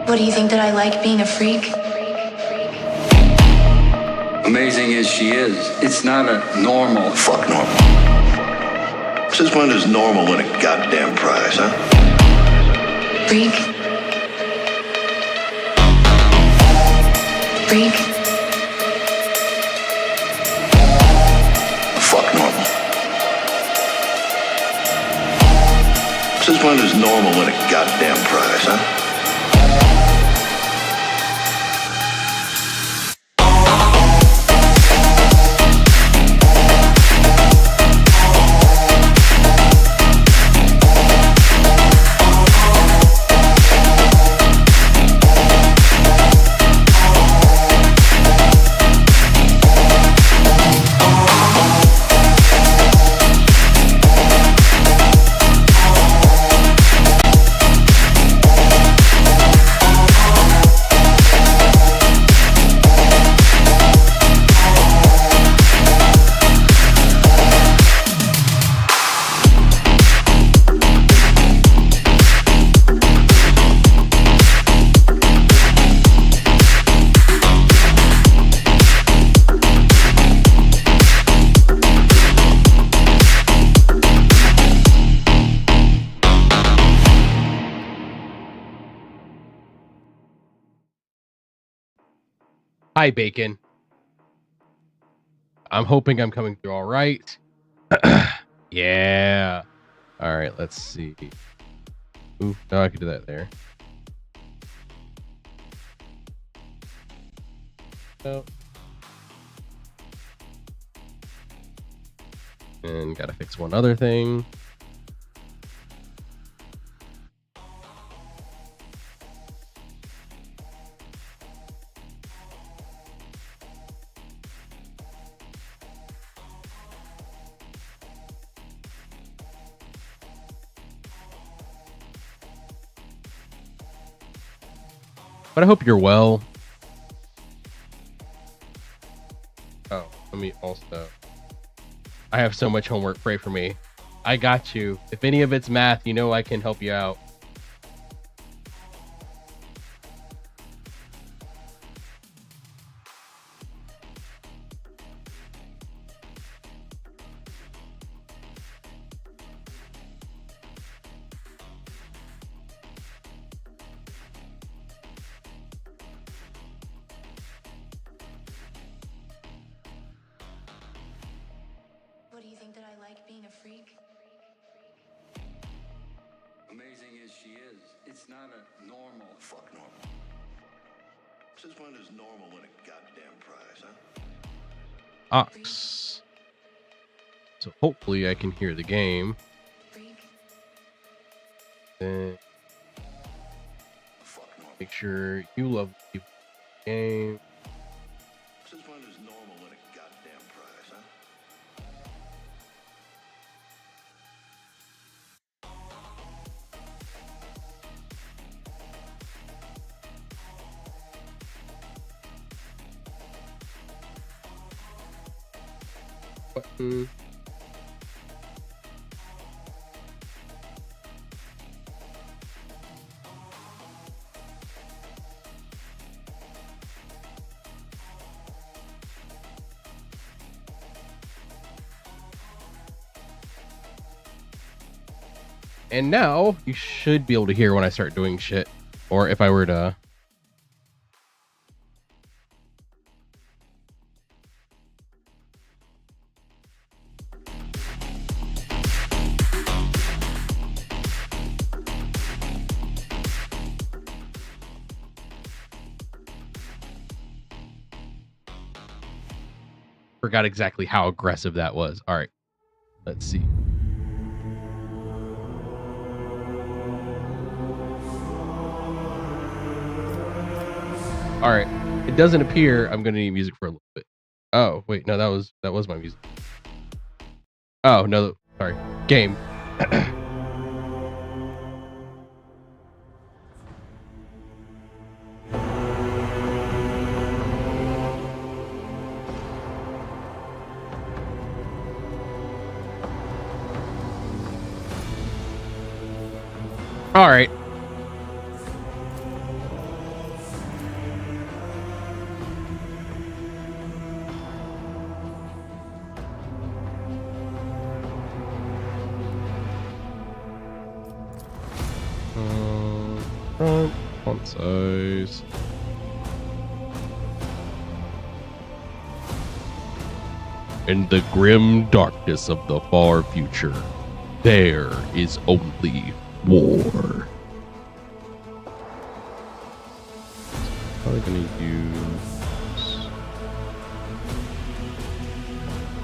What do you think that I like being a freak? Amazing as she is, it's not a normal. Fuck normal. Since when does normal win a goddamn prize, huh? Freak? Freak? Fuck normal. Since when does normal win a goddamn prize, huh? Hi, Bacon. I'm hoping I'm coming through all right. Yeah. All right, let's see. Ooh, no, I can do that there. No. And gotta fix one other thing. But I hope you're well. Oh, let me also... I have so much homework. Pray for me. I got you. If any of it's math, you know I can help you out. What do you think that I like being a freak? Amazing as she is, it's not a normal. Fuck normal. Since when does normal win a goddamn prize, huh? Ox. So hopefully I can hear the game. Freak? And Fuck normal. make sure you love the game. Since when does normal win a goddamn prize, huh? Button. And now you should be able to hear when I start doing shit, or if I were to. Forgot exactly how aggressive that was. All right, let's see. All right, it doesn't appear I'm gonna need music for a little bit. Oh wait, no, that was my music. Oh no, sorry, game. All right. font size. In the grim darkness of the far future, there is only war. Probably gonna use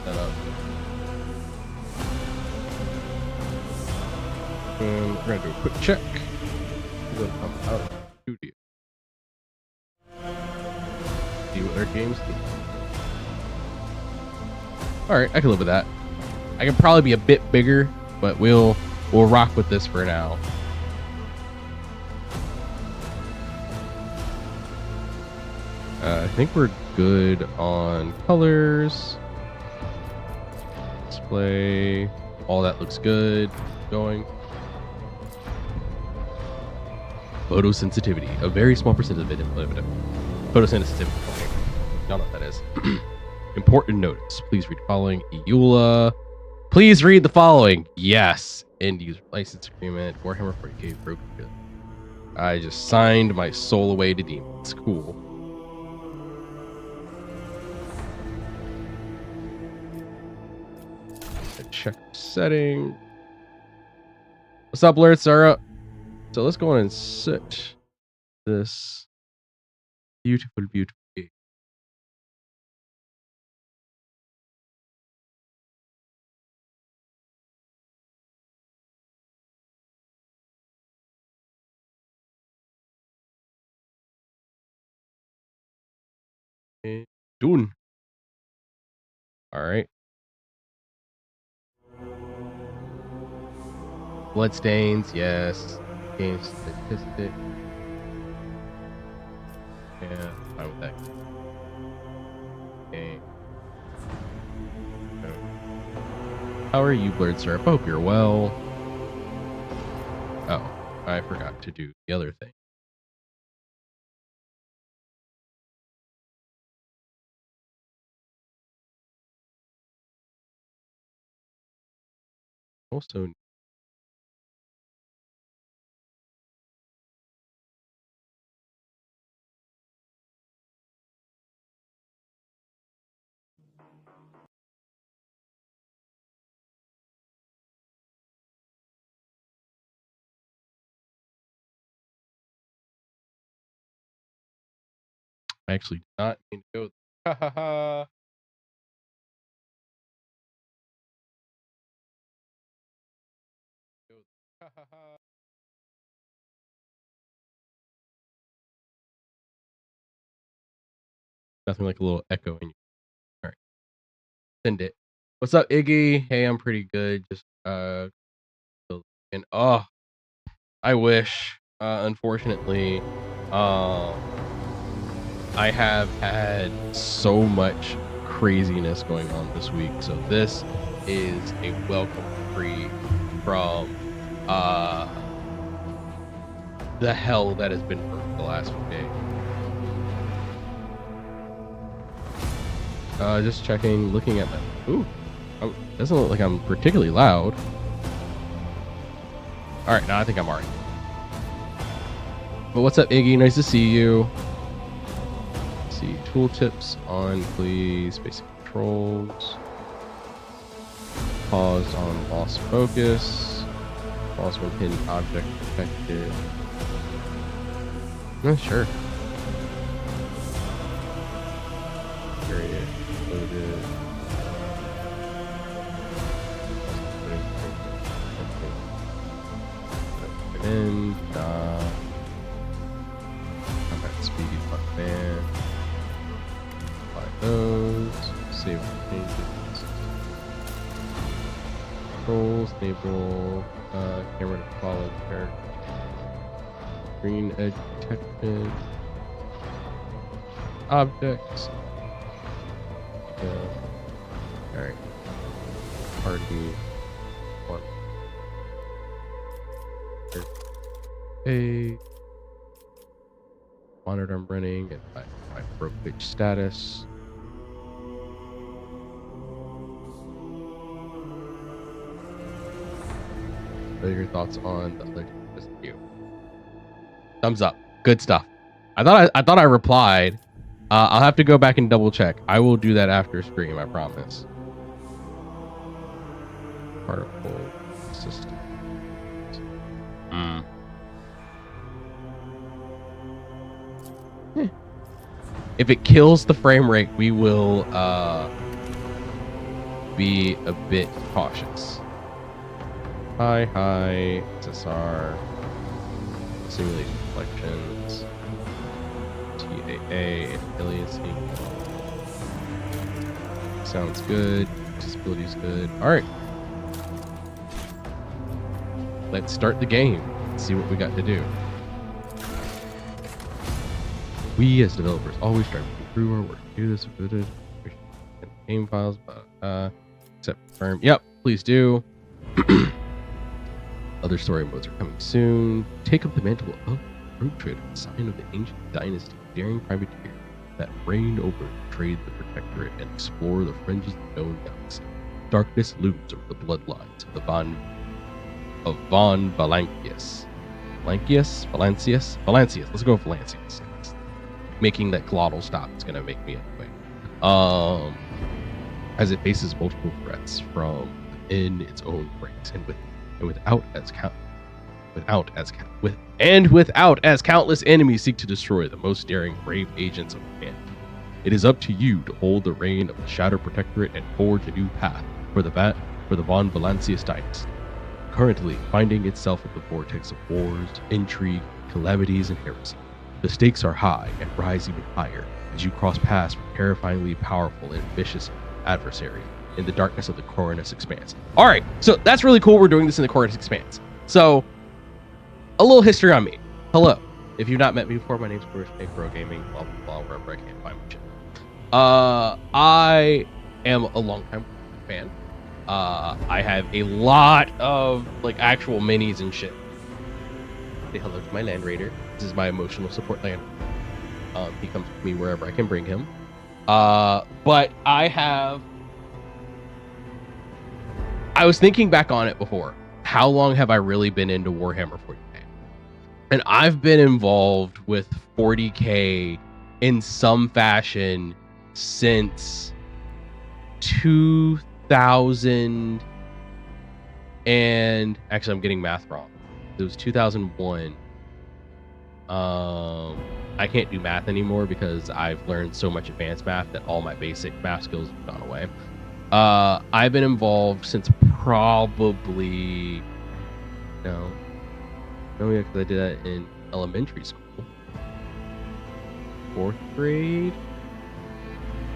that up. And we're gonna do a quick check. We're gonna come out of the studio. See what their games do. Alright, I can live with that. I can probably be a bit bigger, but we'll rock with this for now. I think we're good on colors. Display. All that looks good. Going. Photosensitivity. A very small percentage of it. Photosensitivity. Okay. Y'all know what that is. Important notice. Please read the following. EULA. Please read the following. Yes. End user license agreement. Warhammer 40k broken. I just signed my soul away to demons. Cool. Check setting. What's up, alerts are up. So let's go on and search this beautiful game. Done. All right. Bloodstains, yes. Game statistic. Yeah, fine with that. Okay. How are you, Blurred Syrup? I hope you're well. Oh, I forgot to do the other thing. Also, I actually did not mean to go. Ha ha ha. Ha ha ha. Nothing like a little echo in you. All right. Send it. What's up, Iggy? Hey, I'm pretty good. Just and oh, I wish. Unfortunately, I have had so much craziness going on this week, so this is a welcome free from the hell that has been for the last few days. Just checking, looking at my. Ooh, doesn't look like I'm particularly loud. All right, now I think I'm alright. But what's up, Iggy? Nice to see you. Let's see, tooltips on, please. Basic controls. Paused on lost focus. Pause when hidden object detected. Sure. Period. Loaded. In. Combat speed, fan. Apply those. Save changes. Controls, enable camera to follow character. Green edge detection. Objects. Alright. Party. One. Hey. Monitor I'm running and my brokerage status. What are your thoughts on the other you? Thumbs up. Good stuff. I thought I replied. I'll have to go back and double check. I will do that after stream, I promise. Particle system. If it kills the frame rate, we will be a bit cautious. Hi, SSR, simulation collections, TAA, aliasing. Sounds good. Accessibility's good. All right. Let's start the game. See what we got to do. We as developers always strive to improve our work. Do this good game files, but except firm. Yep, please do. Other story modes are coming soon. Take up the mantle of Rogue Trader, sign of the ancient dynasty, daring privateer that reigned over trade the protectorate and explore the fringes of the known galaxy. Darkness looms over the bloodlines of the Von Valancius. Valancius. Let's go with Valancius. Making that glottal stop is going to make me anyway. As it faces multiple threats from within its own ranks and without as countless enemies seek to destroy the most daring brave agents of man. It is up to you to hold the reign of the Shadow Protectorate and forge a new path for the Von Valancius dynasty, currently finding itself at the vortex of wars, intrigue, calamities, and heresy. The stakes are high and rise even higher as you cross paths with terrifyingly powerful and vicious adversaries in the darkness of the Coronus Expanse. All right, so that's really cool. We're doing this in the Coronus Expanse. So, a little history on me. Hello. If you've not met me before, my name's Bruce Pro Gaming, blah, blah, blah, wherever I can find my channel. I am a longtime fan. I have a lot of like actual minis and shit. Say hello to my Land Raider. This is my emotional support Land Raider. He comes with me wherever I can bring him. But I was thinking back on it before. How long have I really been into Warhammer 40K? And I've been involved with 40K in some fashion since 2000 and actually I'm getting math wrong. It was 2001. I can't do math anymore because I've learned so much advanced math that all my basic math skills have gone away. I've been involved since probably yeah, because I did that in elementary school, 4th grade.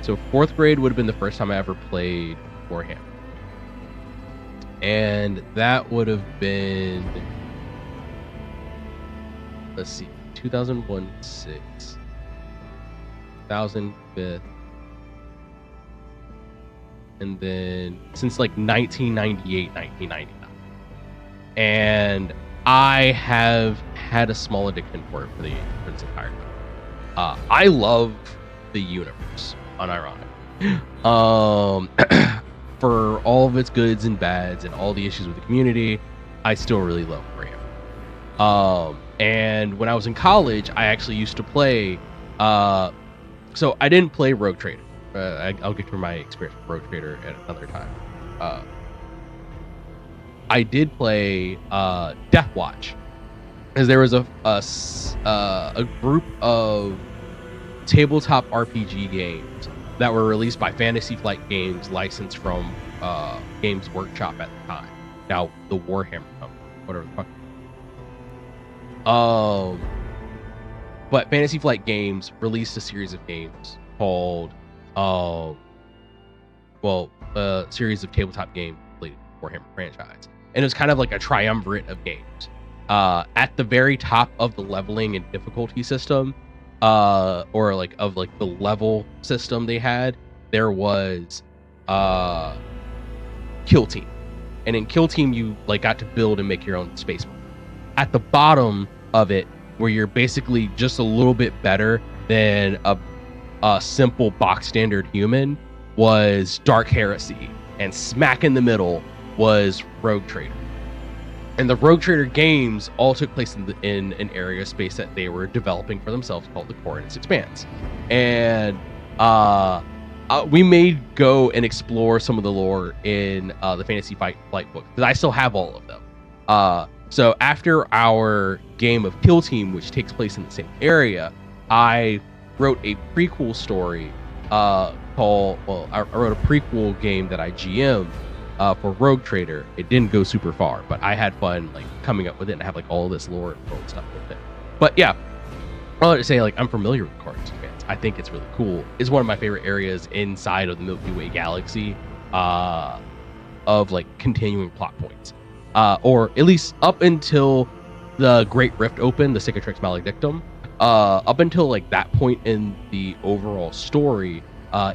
So 4th grade would have been the first time I ever played Warhammer, and that would have been, let's see, 2001 6, 2005, and then since like 1998, 1999, and I have had a small addiction for it for this entire time. I love the universe, unironically. For all of its goods and bads and all the issues with the community, I still really love Warhammer. And when I was in college, I actually used to play. So I didn't play Rogue Trader. I'll get to my experience with Rogue Trader at another time. I did play Death Watch, as there was a group of tabletop RPG games that were released by Fantasy Flight Games, licensed from Games Workshop at the time. Now the Warhammer company, whatever the fuck. But Fantasy Flight Games released a series of games called series of tabletop games related to the Warhammer franchise, and it was kind of like a triumvirate of games. At the very top of the leveling and difficulty system, or like of like the level system they had, there was Kill Team, and in Kill Team you like got to build and make your own space marine. At the bottom of it, where you're basically just a little bit better than a simple box standard human, was Dark Heresy, and smack in the middle was Rogue Trader. And the Rogue Trader games all took place in an area of space that they were developing for themselves called the Coordinates Expanse. And we may go and explore some of the lore in the Fantasy Flight book, because I still have all of them. So after our game of Kill Team, which takes place in the same area, I wrote a prequel story I wrote a prequel game that I GM'd for Rogue Trader. It didn't go super far, but I had fun like coming up with it and have like all this lore and world stuff with it. But yeah, I want to say like I'm familiar with Coordinates Expanse. I think it's really cool. It's one of my favorite areas inside of the Milky Way galaxy of like continuing plot points. Or at least up until the Great Rift opened, the Cicatrix Maledictum. Up until like that point in the overall story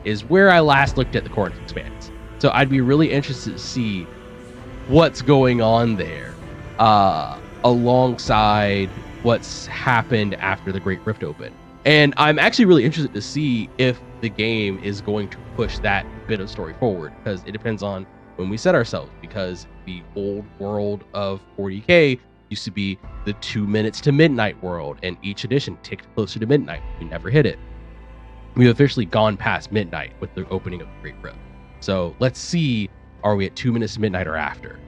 is where I last looked at the Coordinates Expanse. So I'd be really interested to see what's going on there alongside what's happened after the Great Rift opened. And I'm actually really interested to see if the game is going to push that bit of story forward, because it depends on when we set ourselves, because the old world of 40K used to be the 2 minutes to midnight world, and each edition ticked closer to midnight. We never hit it. We've officially gone past midnight with the opening of the Great Rift. So let's see, are we at 2 minutes to midnight or after?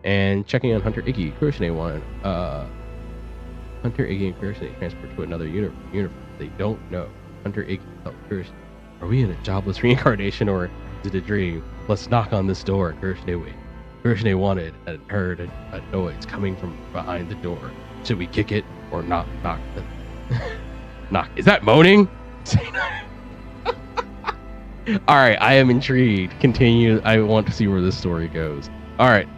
And checking on Hunter Iggy, Kuroshine one. Hunter Iggy and Kuroshine transport to another universe. They don't know. Hunter Iggy tells Kuroshine, are we in a jobless reincarnation or is it a dream? Let's knock on this door. Kuroshine wait. Kuroshine wanted and heard a noise coming from behind the door. Should we kick it or not knock? Knock. Is that moaning? All right, I am intrigued. Continue. I want to see where this story goes. All right.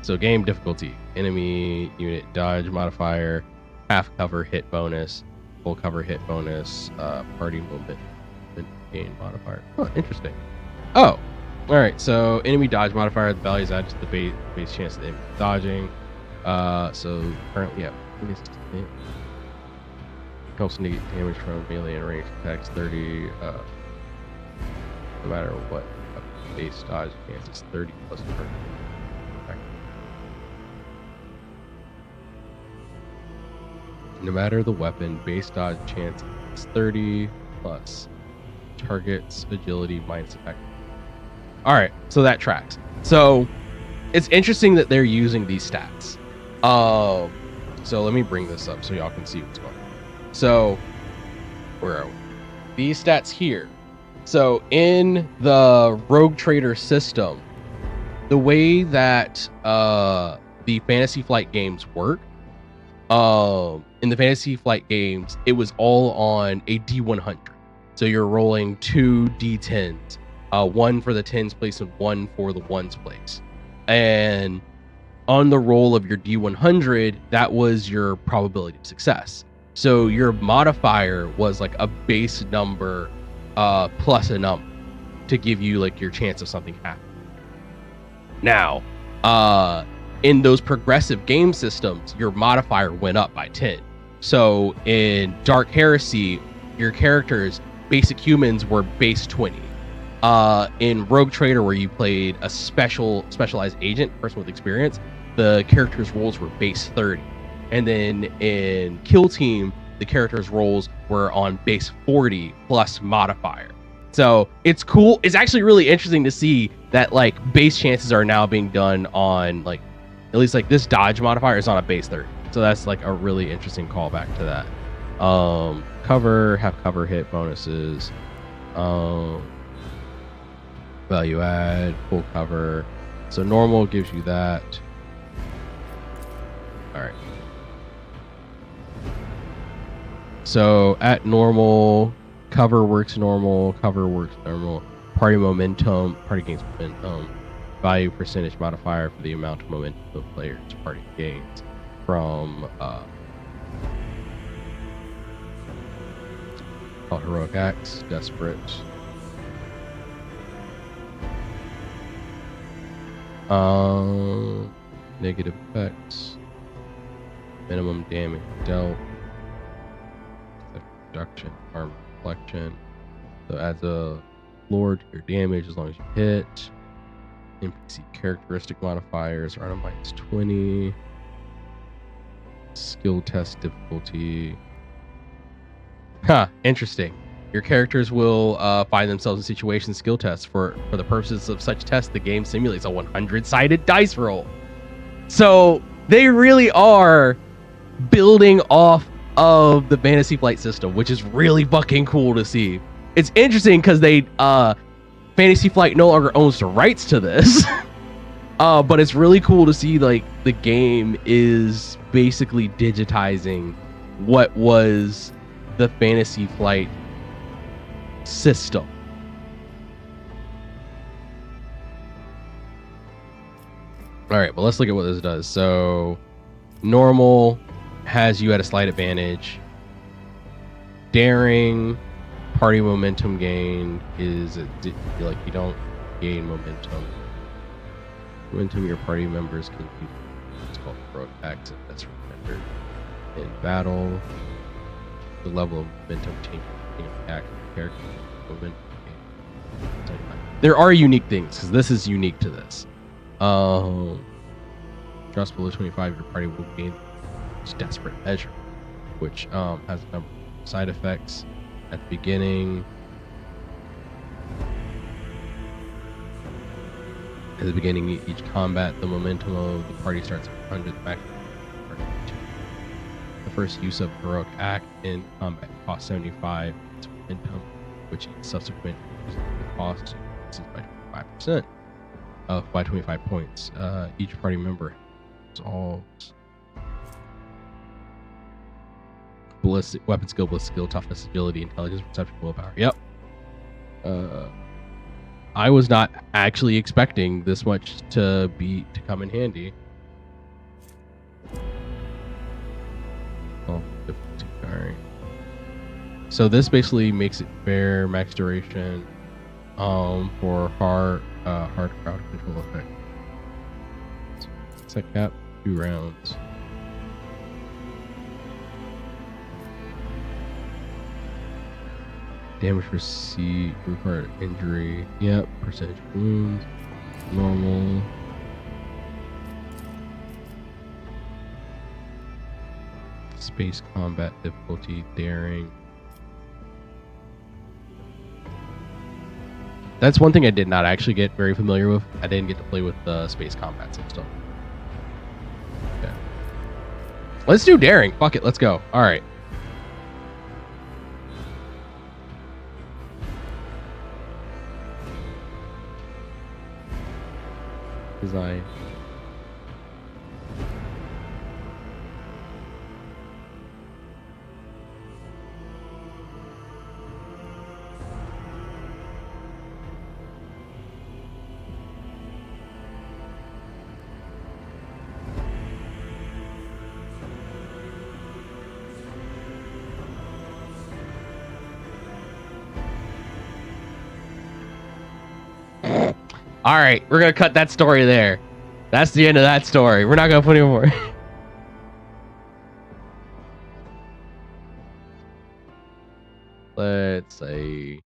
So game difficulty, enemy unit dodge modifier, half cover hit bonus, full cover hit bonus, party movement gain modifier. Oh, interesting. Oh, all right. So enemy dodge modifier, the value is added to the base chance of the enemy dodging. So currently, yeah, helps negate damage from melee and ranged attacks 30. No matter what, base dodge chance is 30 plus target. No matter the weapon, base dodge chance is 30 plus target's agility minus attack. All right, so that tracks. So it's interesting that they're using these stats. So let me bring this up so y'all can see what's going on. So where are we? These stats here. So in the Rogue Trader system, the way that the Fantasy Flight games work, in the Fantasy Flight games, it was all on a D100. So you're rolling 2 D10s, one for the 10s place and one for the 1s place. And on the roll of your D100, that was your probability of success. So your modifier was like a base number plus a number to give you like your chance of something happening. Now, in those progressive game systems, your modifier went up by 10. So in Dark Heresy, your characters, basic humans, were base 20. In Rogue Trader, where you played a specialized agent, person with experience, the characters' rolls were base 30. And then in Kill Team, the characters' rolls were on base 40 plus modifier. So it's cool. It's actually really interesting to see that like base chances are now being done on like, at least like this dodge modifier is on a base 30. So that's like a really interesting callback to that. Cover, half cover hit bonuses, value add, full cover. So normal gives you that. All right. So at normal, cover works normal, party momentum, party gains momentum, value percentage modifier for the amount of momentum the player's party gains from called heroic acts, desperate. Negative effects, minimum damage dealt, reduction, armor reflection. So adds a floor to your damage as long as you hit. NPC characteristic modifiers are on -20. Skill test difficulty. Interesting. Your characters will find themselves in situation skill tests. For the purposes of such tests, the game simulates a 100-sided dice roll. So they really are building off of the Fantasy Flight system, which is really fucking cool to see. It's interesting because they Fantasy Flight no longer owns the rights to this. But it's really cool to see like the game is basically digitizing what was the Fantasy Flight system. All right, but let's look at what this does. So normal has you at a slight advantage. Daring, party momentum gained is like you don't gain momentum. Momentum your party members can use. It's called heroic acts if that's rendered in battle. The level of momentum changes act character momentum. There are unique things because this is unique to this. Trust below 25, your party will gain desperate measure, which has a number of side effects at the beginning. At the beginning of each combat, the momentum of the party starts at 100 back. The first use of heroic act in combat costs 75 momentum, which each subsequent use cost increases by 25%. By 25 points. Each party member has all ballistic weapon skill, ballistic skill, toughness, agility, intelligence, perception, willpower. Yep. I was not actually expecting this much to come in handy. Oh, difficulty. All right. So this basically makes it fair max duration for hard crowd control effect. Set cap 2 rounds. Damage received, required injury. Yep, percentage wounds. Normal. Space combat difficulty, daring. That's one thing I did not actually get very familiar with. I didn't get to play with the space combats and stuff. Okay. Let's do daring. Fuck it, let's go. All right. Design. All right, we're gonna cut that story there. That's the end of that story. We're not gonna put any more. Let's say.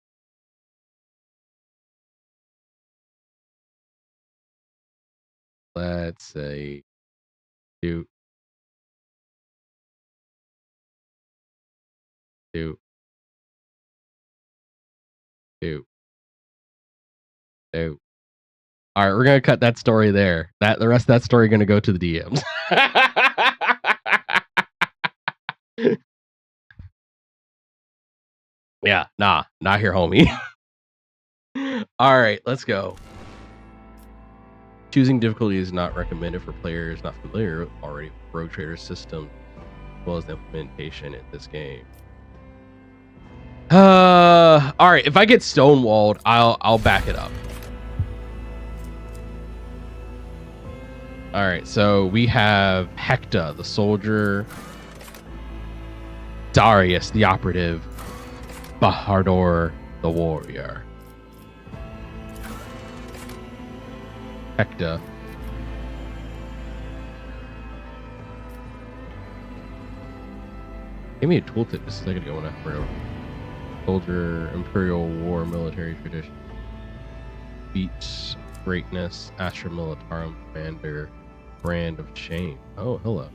Let's say. Shoot. Shoot. Shoot. Shoot. All right, we're gonna cut that story there. The rest of that story gonna go to the DMs. Yeah, nah, not here, homie. All right, let's go. Choosing difficulty is not recommended for players not familiar with already Rogue Trader system, as well as the implementation in this game. All right, if I get stonewalled, I'll back it up. All right, so we have Hector, the soldier, Darius, the operative, Bahador, the warrior. Hector. Give me a tooltip just a second ago when I forgot. Soldier, Imperial War, military tradition. Beats Greatness, Astra Militarum Commander, Brand of Shame. Oh, hello.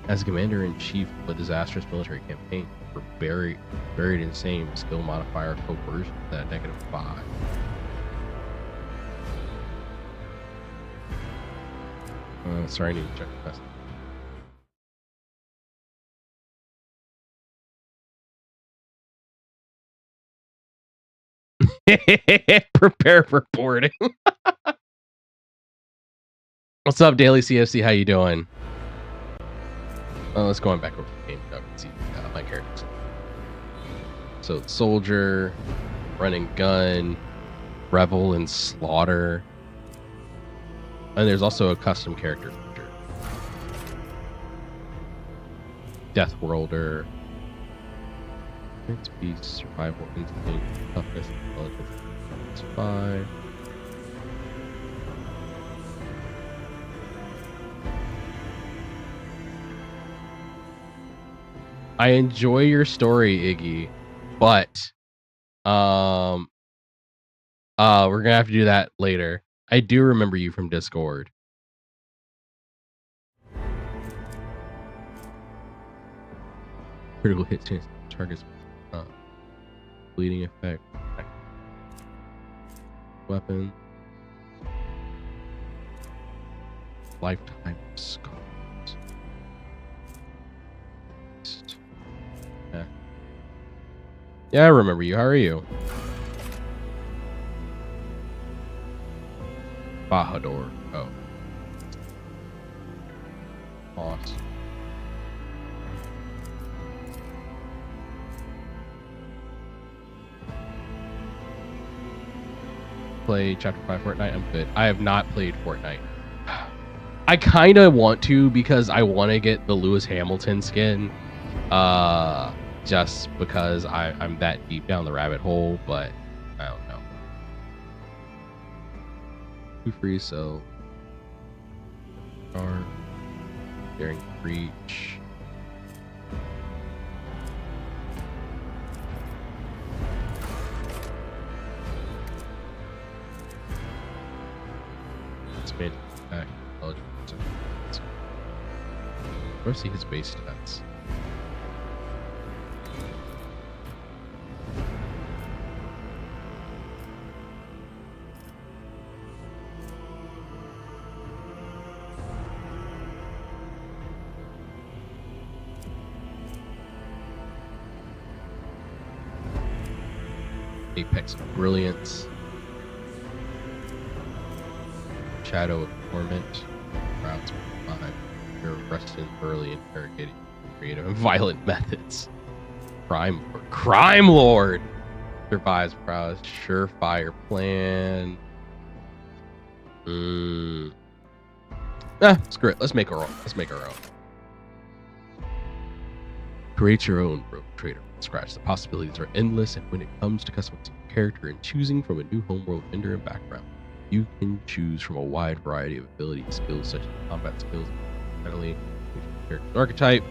As Commander-in-Chief of a disastrous military campaign, we're buried in same skill modifier coercion at -5. Sorry, I need to check the message. Prepare for boarding. What's up, Daily CFC? How you doing? Let's go on back over the game and see my characters. So, Soldier, Run and Gun, Revel and Slaughter. And there's also a custom character feature. Death Worlder. Prince Beast, Survival Instinct, Toughness, Intelligence, 5. I enjoy your story, Iggy, but we're gonna have to do that later. I do remember you from Discord. Critical hit chance targets bleeding effect. Weapon. Lifetime scars. Yeah, I remember you. How are you? Bahador. Oh. Boss. Play Chapter 5 Fortnite. I'm good. I have not played Fortnite. I kind of want to because I want to get the Lewis Hamilton skin. Just because I'm that deep down the rabbit hole, but I don't know. 2 free, so Daring Breach. Expand attack, intelligence. Where's see his base stats? Apex of Brilliance, Shadow of Torment, rounds 5. You're arrested early, interrogating creative and violent methods. Crime Lord survives prowess, surefire plan. Screw it. Let's make our own. Create your own rogue trader from scratch. The possibilities are endless, and when it comes to customizing your character and choosing from a new homeworld vendor and background, you can choose from a wide variety of ability skills such as combat skills, finally, character archetype.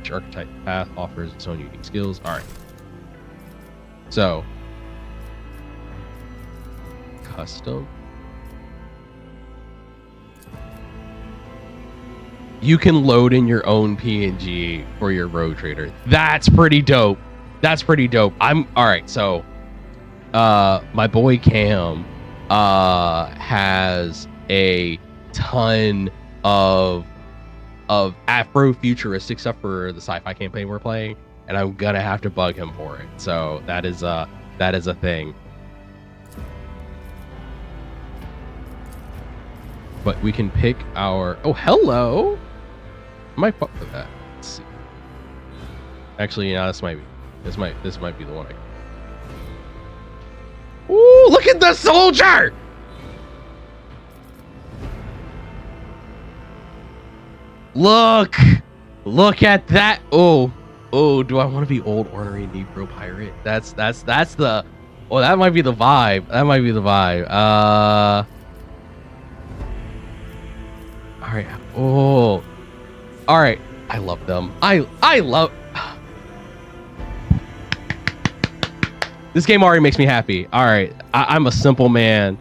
Each archetype path offers its own unique skills. Alright. So, custom. You can load in your own PNG for your rogue trader. That's pretty dope. I'm all right. So, my boy Cam, has a ton of Afro-futuristic stuff for the sci-fi campaign we're playing, and I'm gonna have to bug him for it. So that is a thing. But we can pick our. Oh, hello. I might fuck with that. Let's see. Actually, yeah, this might be the one. Ooh, look at the soldier! Look at that. Oh, do I want to be old ornery Negro pirate? That's the. Oh, that might be the vibe. All right. Oh. All right. I love them. I love. This game already makes me happy. All right. I'm a simple man.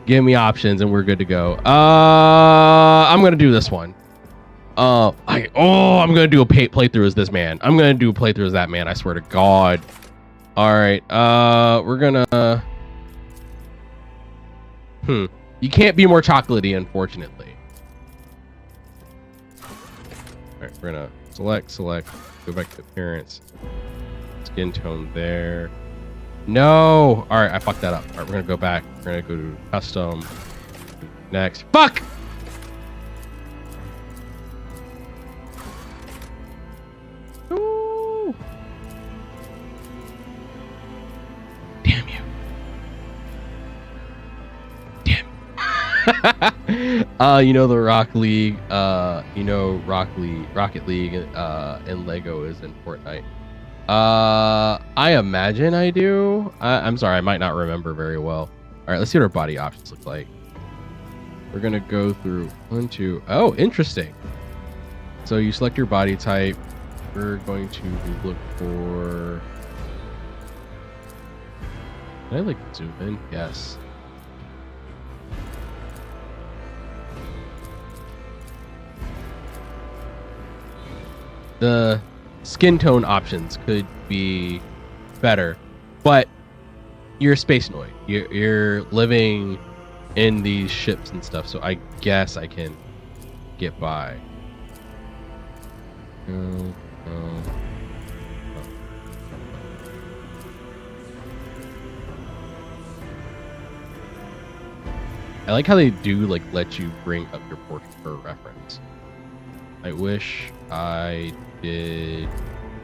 Give me options and we're good to go. I'm gonna do this one. I'm gonna do a playthrough as this man. I'm gonna do a playthrough as that man. I swear to God. All right. We're gonna. You can't be more chocolatey, unfortunately. All right, we're gonna select. Go back to appearance. Skin tone there. No. All right, I fucked that up. All right, we're gonna go back. We're gonna go to custom. Next. Fuck. Ooh. Damn you. Damn. You know the Rocket League, Rocket League, and Lego is in Fortnite. I imagine I do. I'm sorry, I might not remember very well. All right, let's see what our body options look like. We're gonna go through 1, 2. Oh, interesting. So you select your body type. We're going to look for. Can I like zoom in? Yes. The skin tone options could be better, but you're a space noid. You're living in these ships and stuff, so I guess I can get by. No. I like how they do like let you bring up your portrait for reference. I wish I did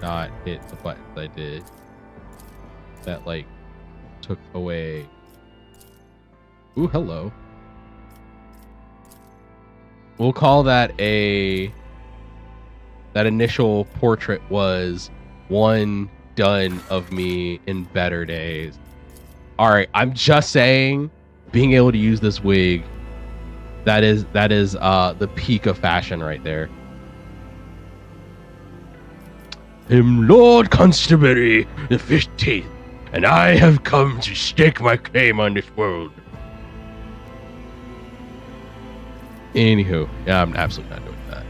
not hit the buttons I did. That like took away. Ooh, hello. We'll call that that initial portrait was one done of me in better days. All right, I'm just saying, being able to use this wig, that is the peak of fashion right there. I'm Lord Constabulary the 15th, and I have come to stake my claim on this world. Anywho, yeah, I'm absolutely not doing that.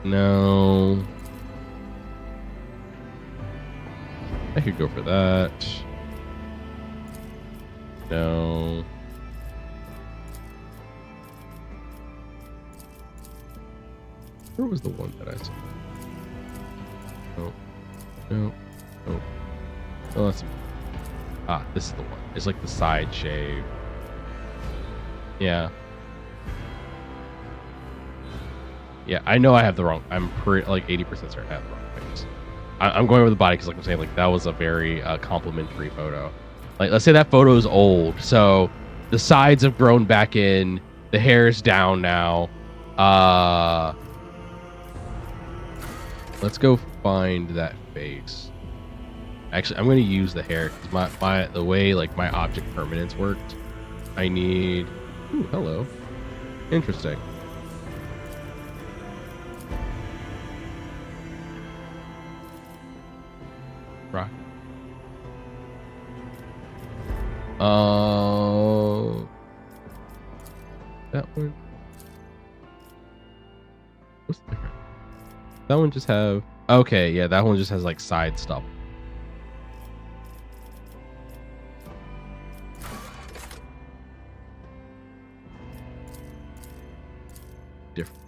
No. I could go for that. No. Where was the one that I saw? No. Oh, that's... this is the one. It's like the side shave. Yeah. Yeah, I know I have the wrong... I'm like 80% certain I have the wrong face. I'm going with the body because, like I'm saying, like that was a very complimentary photo. Like, let's say that photo is old, so the sides have grown back in, the hair's down now. Let's go find that face. Actually, I'm going to use the hair because the way like my object permanence worked, I need. Ooh, hello. Interesting. Rock. That one. What's the difference? That one just have. Okay, yeah, that one just has like side stuff. Different.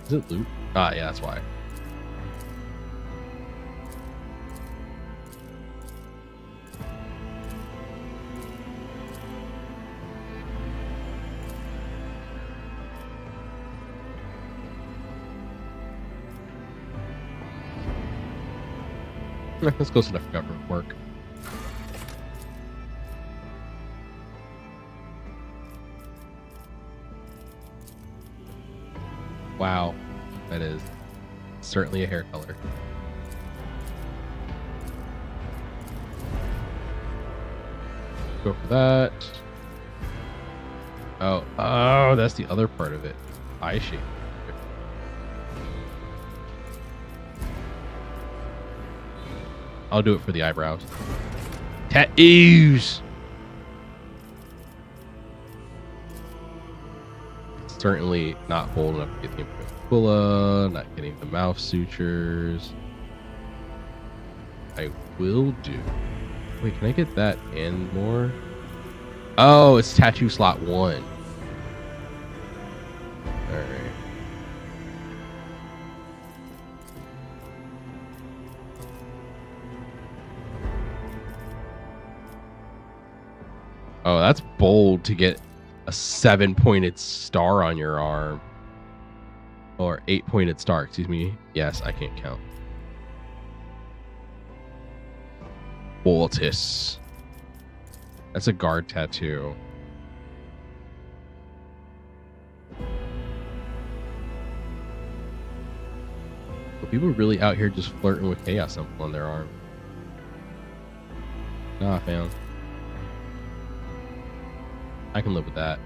Is it loot? Ah, yeah, that's why. That's close enough for government work. Wow, that is certainly a hair color. Go for that. Oh, that's the other part of it. Eye shape. I'll do it for the eyebrows. Tattoos. Certainly not bold enough to get the Aquila, not getting the mouth sutures. I will do. Wait, can I get that and more? Oh, it's tattoo slot 1. All right. Oh, that's bold to get a 7-pointed star on your arm. Or 8-pointed star, excuse me. Yes, I can't count. Boltus. That's a guard tattoo. Are people really out here just flirting with chaos symbol on their arm? Nah, fam. I can live with that.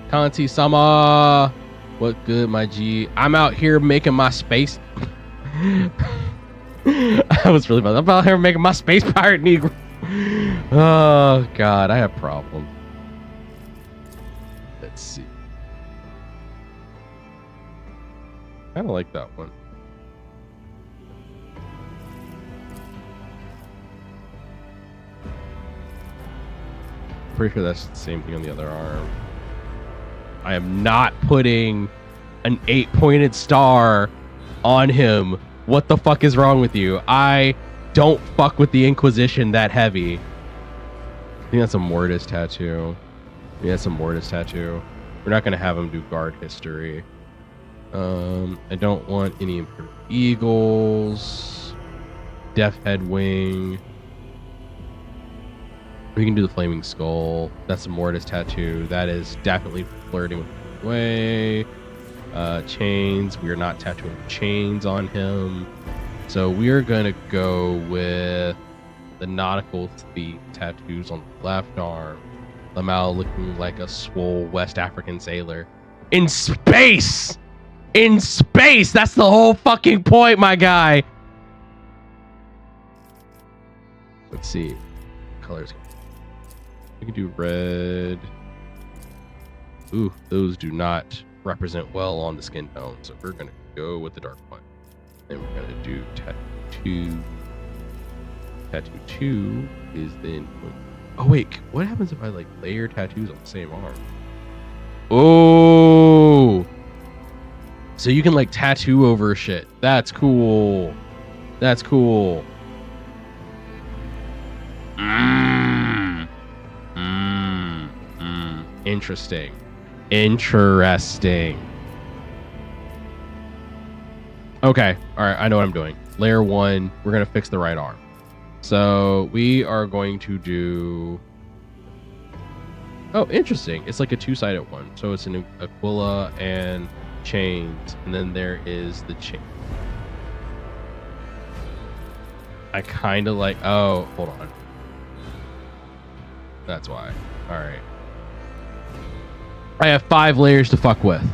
Kanti Sama, what good, my G? I'm out here making my space. I was really bad. I'm out here making my space pirate Negro. Oh God, I have problems. Let's see. Kind of like that one. Pretty sure that's the same thing on the other arm. I am not putting an 8-pointed star on him. What the fuck is wrong with you? I don't fuck with the Inquisition that heavy. I think that's a Mortis tattoo. Yeah, that's a Mortis tattoo. We're not gonna have him do guard history. I don't want any Imperial Eagles. Death Head Wing. We can do the Flaming Skull. That's a Mortis tattoo. That is definitely flirting with the way. Chains. We are not tattooing chains on him. So we are going to go with the nautical thief tattoos on the left arm. Lamau looking like a swole West African sailor. In space! In space! That's the whole fucking point, my guy! Let's see. Colors. We can do red. Ooh, those do not represent well on the skin tone, so we're gonna go with the dark one. Then we're gonna do tattoo. Tattoo 2 is then. Oh wait, what happens if I like layer tattoos on the same arm? Oh, so you can like tattoo over shit. That's cool. That's cool. Interesting. Interesting. Okay. All right. I know what I'm doing. Layer 1. We're going to fix the right arm. So we are going to do... Oh, interesting. It's like a 2-sided one. So it's an Aquila and chains. And then there is the chain. I kind of like... Oh, hold on. That's why. All right. I have 5 layers to fuck with.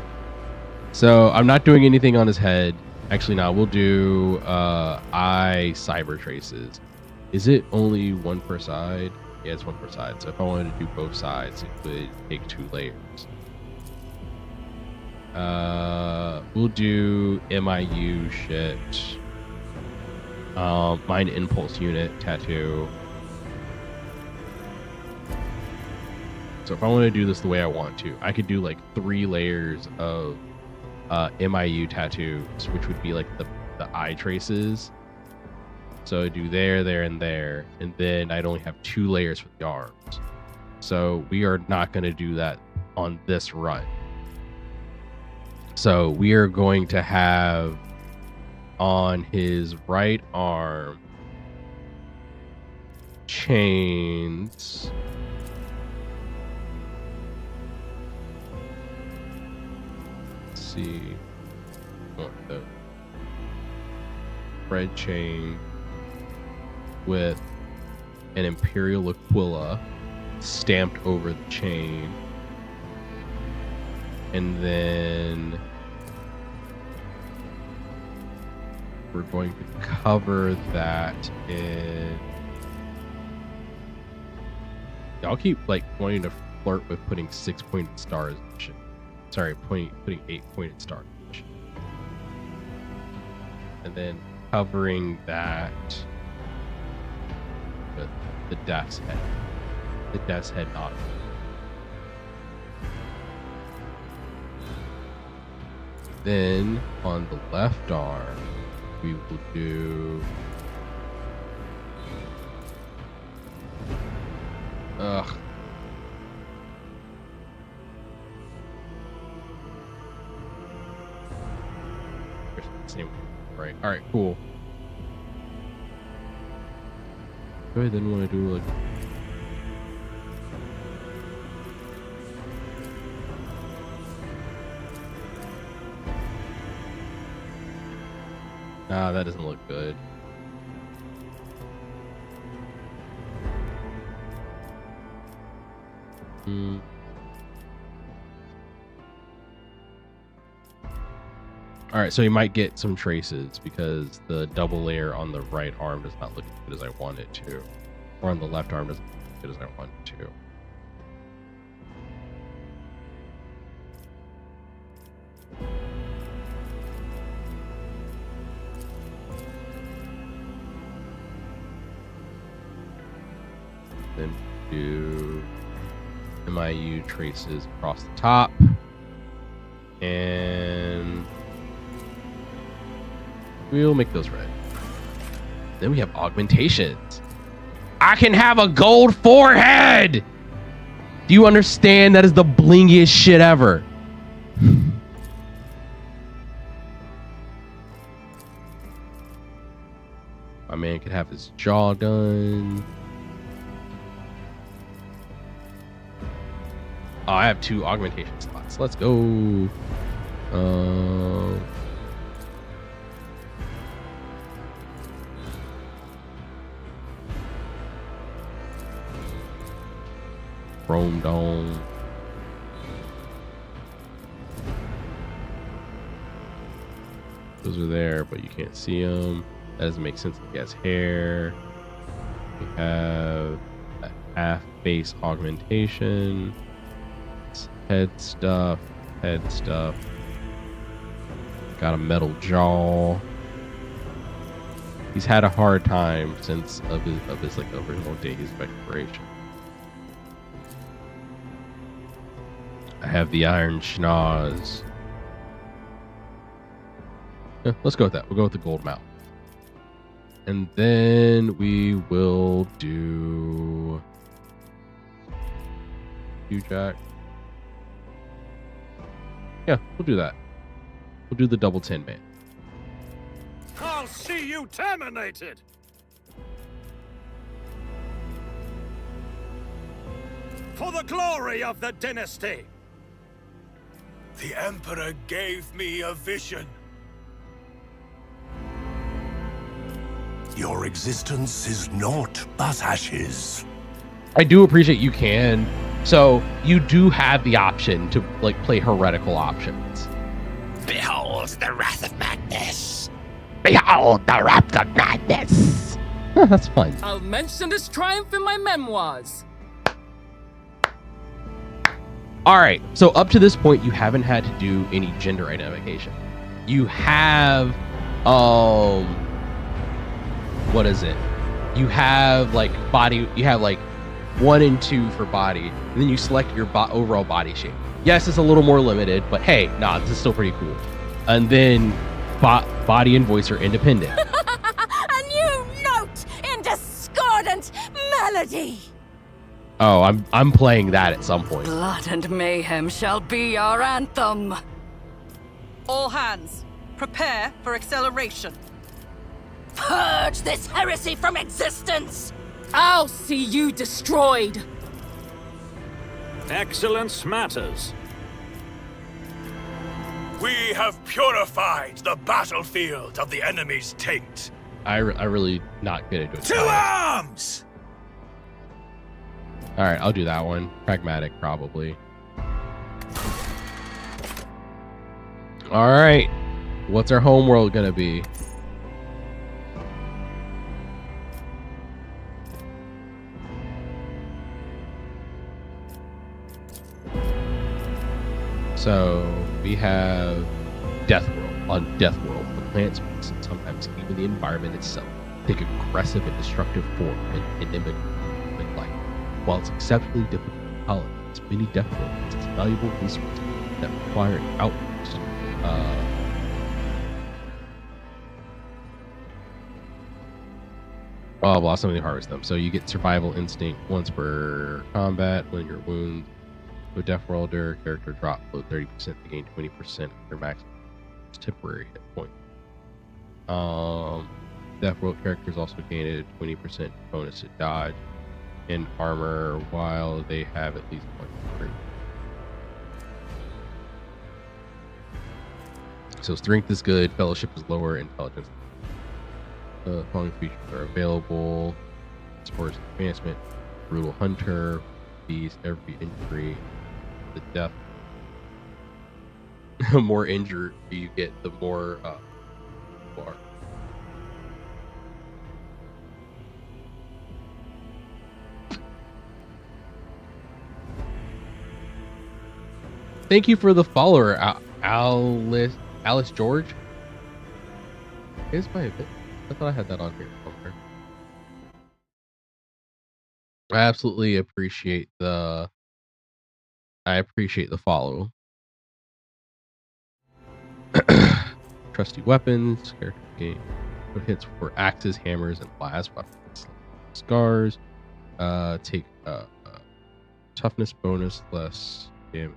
So I'm not doing anything on his head. Actually, no, we'll do eye cyber traces. Is it only one per side? Yeah, it's one per side. So if I wanted to do both sides, it would take 2 layers. We'll do MIU shit. Mind Impulse Unit tattoo. So if I want to do this the way I want to, I could do like 3 layers of MIU tattoos, which would be like the eye traces. So I'd do there, there, and there. And then I'd only have 2 layers for the arms. So we are not going to do that on this run. So we are going to have on his right arm chains. See, the red chain with an Imperial Aquila stamped over the chain, and then we're going to cover that in. I'll keep like wanting to flirt with putting 6-pointed stars in shit. Sorry, putting 8-pointed stars in shit. And then covering that with the death's head. The death's head not. Then on the left arm, we will do. Ugh. Same. Right. All right. Cool. I didn't want to do like. Nah, that doesn't look good. All right, so you might get some traces because the double layer on the right arm does not look as good as I want it to, or on the left arm doesn't look as good as I want it to. Then do MIU traces across the top, and we'll make those red. Then we have augmentations. I can have a gold forehead. Do you understand? That is the blingiest shit ever. My man could have his jaw done. Oh, I have 2 augmentation slots. Let's go. Chrome dome. Those are there, but you can't see them. That doesn't make sense. He has hair. We have a half face augmentation. Head stuff. Got a metal jaw. He's had a hard time since of his like original days of exploration. I have the iron schnoz. Yeah, let's go with that. We'll go with the gold mouth. And then we will do Jack. Yeah, we'll do that. We'll do the double 10 man. I'll see you terminated! For the glory of the dynasty! The Emperor gave me a vision. Your existence is naught but ashes. I do appreciate you can. So you do have the option to like play heretical options. Behold the wrath of madness. Behold the wrath of madness. That's fun. I'll mention this triumph in my memoirs. All right. So up to this point, you haven't had to do any gender identification. You have, what is it? You have like body. You have like 1 and 2 for body, and then you select your overall body shape. Yes, it's a little more limited, but hey, nah, this is still pretty cool. And then body and voice are independent. A new note in discordant melody. Oh, I'm playing that at some point. Blood and mayhem shall be our anthem. All hands, prepare for acceleration. Purge this heresy from existence. I'll see you destroyed. Excellence matters. We have purified the battlefield of the enemy's taint. I really not good at doing To that. arms! All right, I'll do that one. Pragmatic, probably. All right. What's our homeworld gonna be? So we have Death World. On Death World, the plants, and sometimes even the environment itself, take aggressive and destructive form and inimic life. While it's exceptionally difficult to colonize, many Death World possess valuable resources that require an outpost. Blossoming harvest them. So you get survival instinct once per combat. When you're wounded, with Death Worlder, character drop below 30% to gain 20% of your maximum temporary hit point. Death World characters also gain a 20% bonus to dodge and armor while they have at least one crew. So strength is good, fellowship is lower, intelligence. Following features are available: sports advancement, brutal hunter, beast every injury, the death. The more injury you get, the more you are. Thank you for the follower, Alice George. Here's my event. I thought I had that on here somewhere. I absolutely appreciate the follow. Trusty weapons, character gain hits for axes, hammers, and blast weapons. Scars, take toughness bonus, less damage.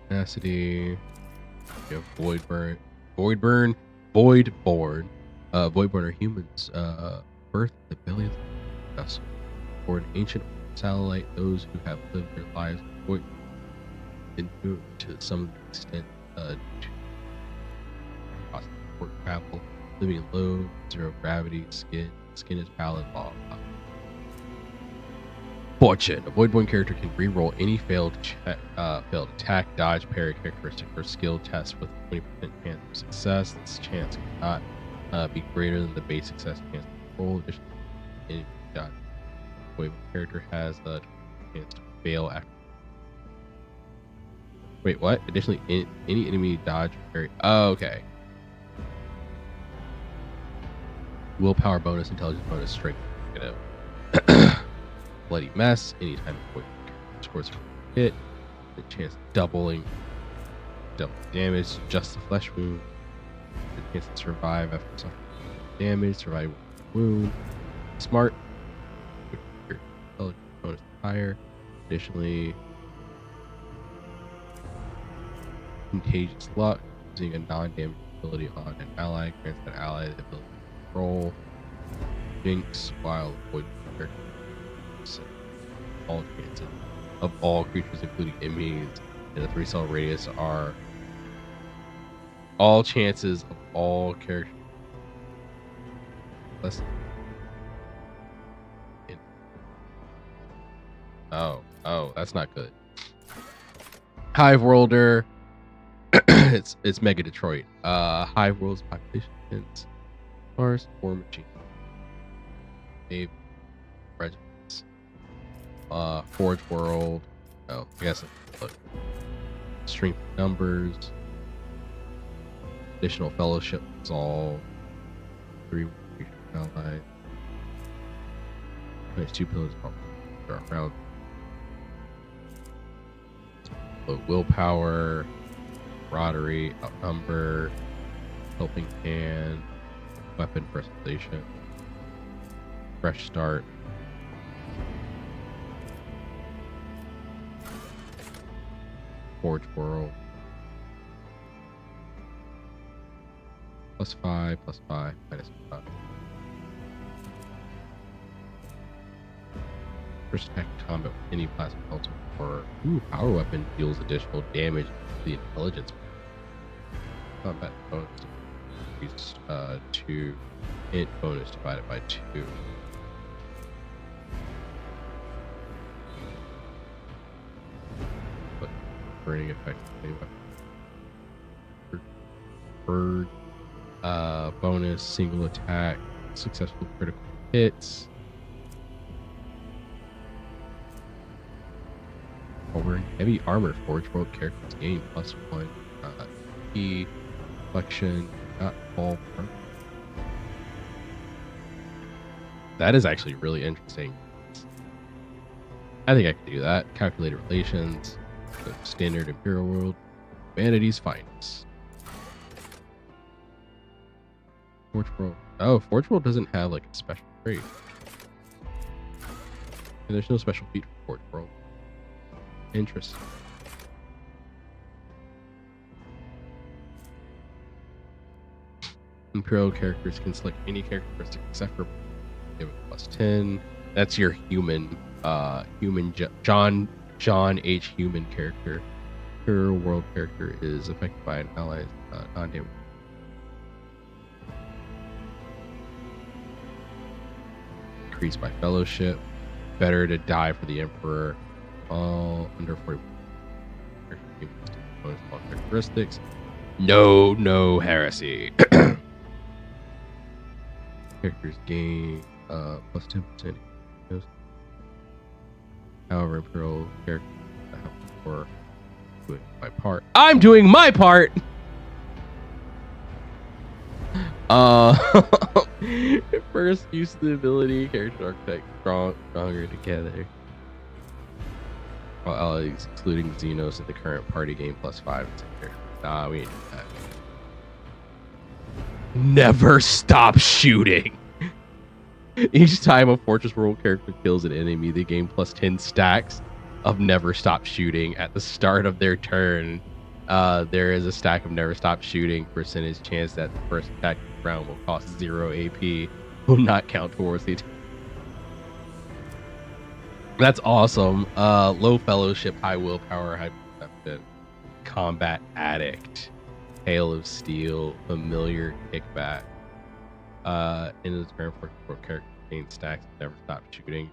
Tenacity. You have Voidborn. Voidborn are humans. Birth in the belly of the vessel. For an ancient satellite, those who have lived their lives in void into to some extent to travel, living low, zero gravity, skin is pallid, blah blah. Fortune. A Voidborn character can re-roll any failed attack, dodge, parry characteristic, or skill test with 20% chance of success. This chance cannot be greater than the base success chance to roll. Additionally, any dodge Voidborn character has a chance to fail after. Wait, what? Additionally, any enemy dodge, parry. Oh, okay. Willpower bonus, intelligence bonus, strength. Bloody mess. Anytime the scores hit, the chance of double damage, just the flesh wound. The chance to survive after suffering damage, survive with wound. Smart, which your intelligence bonus higher. Additionally, contagious luck, using a non-damage ability on an ally grants that ally the ability to control. Jinx, while avoid all chances of all creatures, including enemies in a 3-cell radius, are all chances of all characters. Oh, that's not good. Hive Worlder. it's Mega Detroit. Hive World's population is Mars, War Machine, Navy, regiments. Forge World. Oh, I guess look. Strength numbers. Additional fellowship all 3 allies. There's 2 pillars around. Low willpower, camaraderie, outnumber, helping hand, weapon personalization, fresh start. Forge World. +5, +5, -5. First attack combat with any plasma pelter or power weapon deals additional damage to the intelligence. Combat bonus increased 2. Hit bonus divided by 2. But burning effect bird bonus single attack, successful critical hits. while wearing heavy armor. Forge World characters gain +1 key collection. Not all. That is actually really interesting. I think I could do that. Calculated relations. The standard Imperial world. Humanity's finest. Forge World. Oh, Forge World doesn't have like a special trait. And there's no special feat for Forge World. Interesting. Imperial characters can select any characteristic except for give it +10. That's your human, John H. Human character. Imperial world character is affected by an ally's non-damage. Increased by fellowship. Better to die for the Emperor. All under 40 characteristics. No heresy. Characters gain +10%. However, Imperial characters for doing my part. I'm doing my part. First use the ability, character archetype stronger together. All allies, excluding Xenos in the current party game +5. Nah, we ain't do that. Never stop shooting. Each time a Fortress World character kills an enemy, they gain +10 stacks of never stop shooting. At the start of their turn, there is a stack of never stop shooting. Percentage chance that the first attack round will cost 0 AP. Will not count towards the attack. That's awesome. Low fellowship, high willpower, high perception, combat addict, Hail of Steel, familiar kickback. In the turn for character gain stacks, never stop shooting.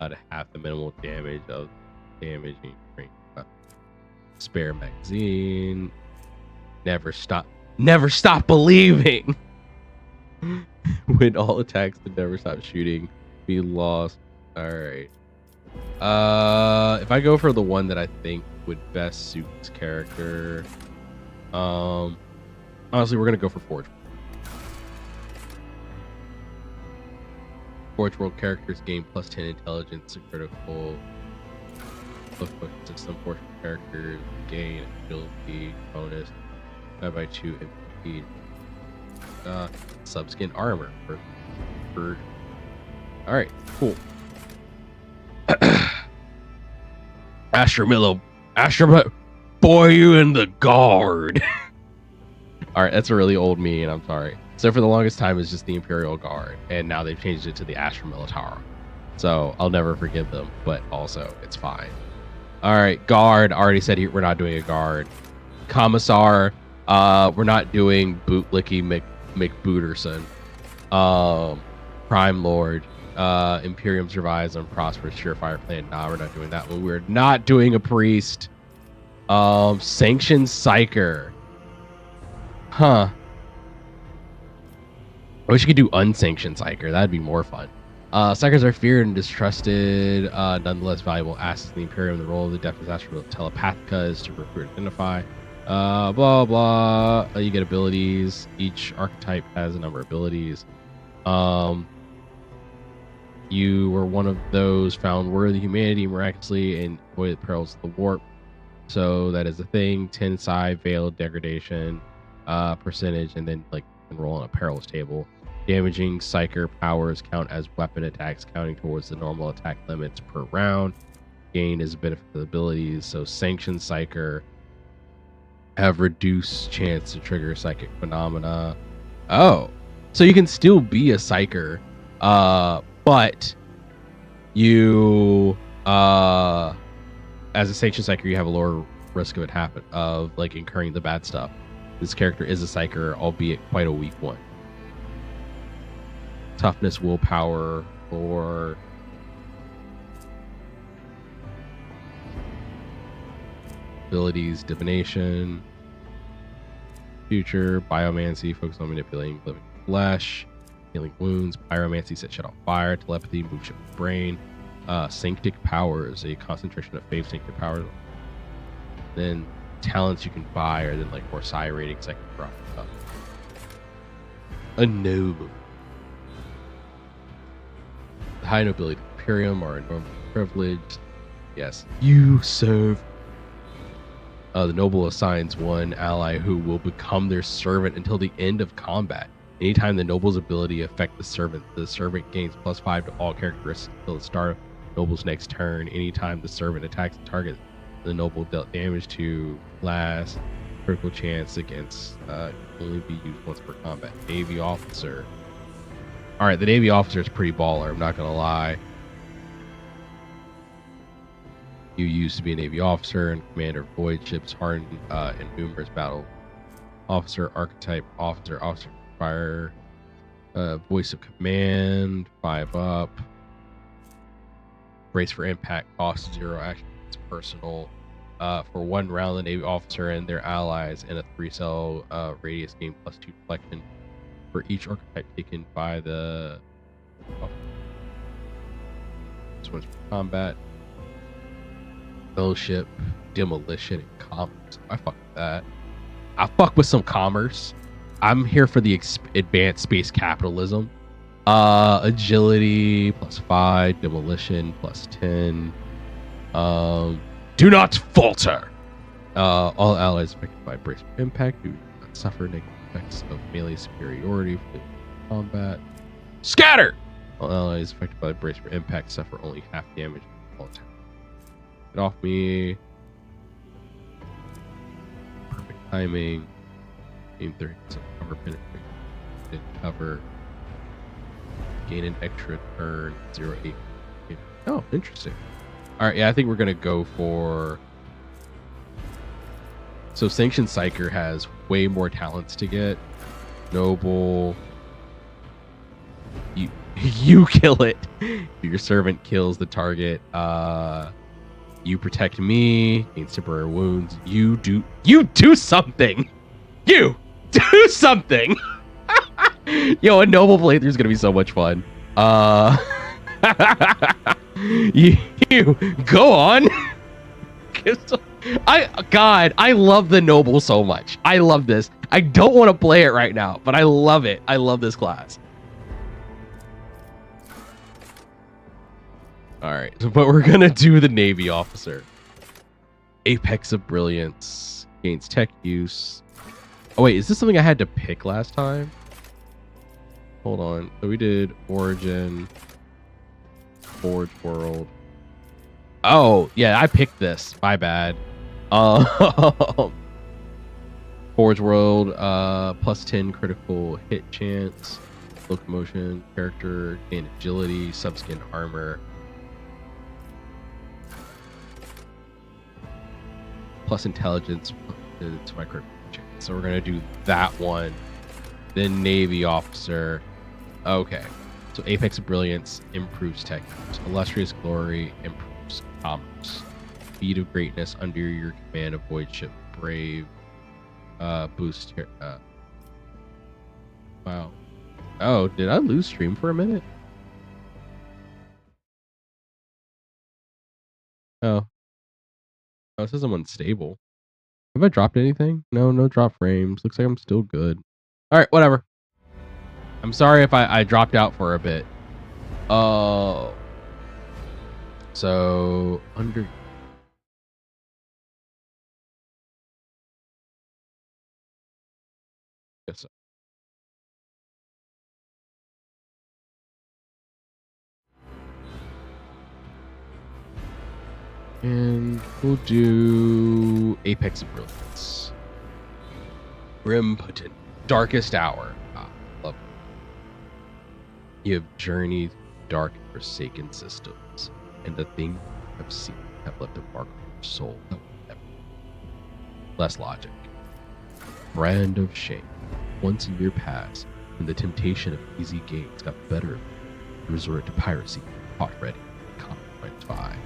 To half the minimal damage of damaging range. Spare magazine. Never stop believing. When all attacks to never stop shooting be lost. Alright. If I go for the one that I think would best suit this character, honestly, we're gonna go for Forge. Forge World characters gain +10 intelligence and critical system. Forge characters gain agility bonus 5/2 MP. Subskin armor for Alright, cool. Astramillo, boy, you in the guard. Alright, that's a really old me, and I'm sorry. So for the longest time, it's just the Imperial Guard, and now they've changed it to the Astra Militara. So I'll never forgive them, but also it's fine. Alright, Guard, already said we're not doing a Guard. Commissar, we're not doing Bootlicky McBooterson. Prime Lord, Imperium survives on prosperous surefire plan. Nah, we're not doing that one. We're not doing a priest. Sanctioned Psyker. Huh. I wish you could do unsanctioned Psyker. That'd be more fun. Psychers are feared and distrusted, nonetheless valuable assets in the Imperium. The role of the Deafness Astral Telepathica is to recruit and identify. Blah, blah. You get abilities. Each archetype has a number of abilities. You were one of those found worthy humanity miraculously and avoided the perils of the warp. So that is a thing. 10 psi, veil, degradation, percentage, and then like enroll on a perils table. Damaging Psyker powers count as weapon attacks, counting towards the normal attack limits per round. Gain is a benefit of the abilities. So sanctioned Psyker have reduced chance to trigger psychic phenomena. Oh, so you can still be a Psyker, but you, as a sanctioned Psyker, you have a lower risk of it of like incurring the bad stuff. This character is a Psyker, albeit quite a weak one. Toughness, willpower, or abilities, divination, future, biomancy, focus on manipulating living flesh, healing wounds, pyromancy, set shit on fire, telepathy, move ship brain, Sanctic powers, a concentration of 5 sanctic powers. Then talents you can buy are then like more psi ratings I can drop up. A noble. The high nobility of Imperium are enormously privileged. Yes, you serve. The noble assigns one ally who will become their servant until the end of combat. Anytime the noble's ability affects the servant gains +5 to all characteristics until the start of the noble's next turn. Anytime the servant attacks the target, the noble dealt damage to last. Critical chance against can only be used once per combat. Navy officer. All right, the Navy officer is pretty baller. I'm not gonna lie. You used to be a Navy officer and commander of void ships, hardened in numerous battles. Officer archetype, officer fire, voice of command, 5 up. Brace for impact, cost 0 action. It's personal. For 1 round, the Navy officer and their allies in a 3-cell radius gain +2 deflection for each archetype taken by the. This one's for combat. Fellowship, demolition, and commerce. I fuck with that. I fuck with some commerce. I'm here for the advanced space capitalism. Agility +5, demolition +10. Do not falter. All allies affected by brace for impact do not suffer negative effects of melee superiority for combat. Scatter. All allies affected by brace for impact suffer only half damage from all attacks. Get off me. Perfect timing. Aim 30% cover penetration. Didn't cover. Gain an extra turn. 0.8. Oh, interesting. All right, yeah, I think we're gonna go for. So Sanctioned Psyker has way more talents to get. Noble. You kill it. Your servant kills the target. You protect me. Gains temporary wounds. You do something. You do something. Yo, a noble playthrough is gonna be so much fun. You go on. I love the noble so much. I love this. I don't want to play it right now, but I love it. I love this class. All right, but we're gonna do the Navy officer. Apex of Brilliance gains tech use. Oh wait, is this something I had to pick last time? Hold on. So we did Origin, Forge World. Oh yeah, I picked this. My bad. Forge World, +10 critical hit chance, locomotion, character, gain agility, subskin armor. Plus intelligence to my critical chance. So we're gonna do that one. Then Navy officer. Okay. So Apex of Brilliance improves tech use. Illustrious Glory improves commerce. Feat of Greatness under your command of void ship. Brave. Boost here. Wow. Oh, did I lose stream for a minute? Oh. Oh, it says I'm unstable. Have I dropped anything? No, no drop frames. Looks like I'm still good. All right, whatever. I'm sorry if I dropped out for a bit. So under. Yes. And we'll do Apex of Brilliance. Grim Potent. Darkest Hour. Ah, love it. You have journeyed through dark and forsaken systems, and the things you have seen have left a mark on your soul that will never. Less logic. Brand of shame. Once in your past, when the temptation of easy gains got the better of you, you resorted to piracy, caught ready, Common 5.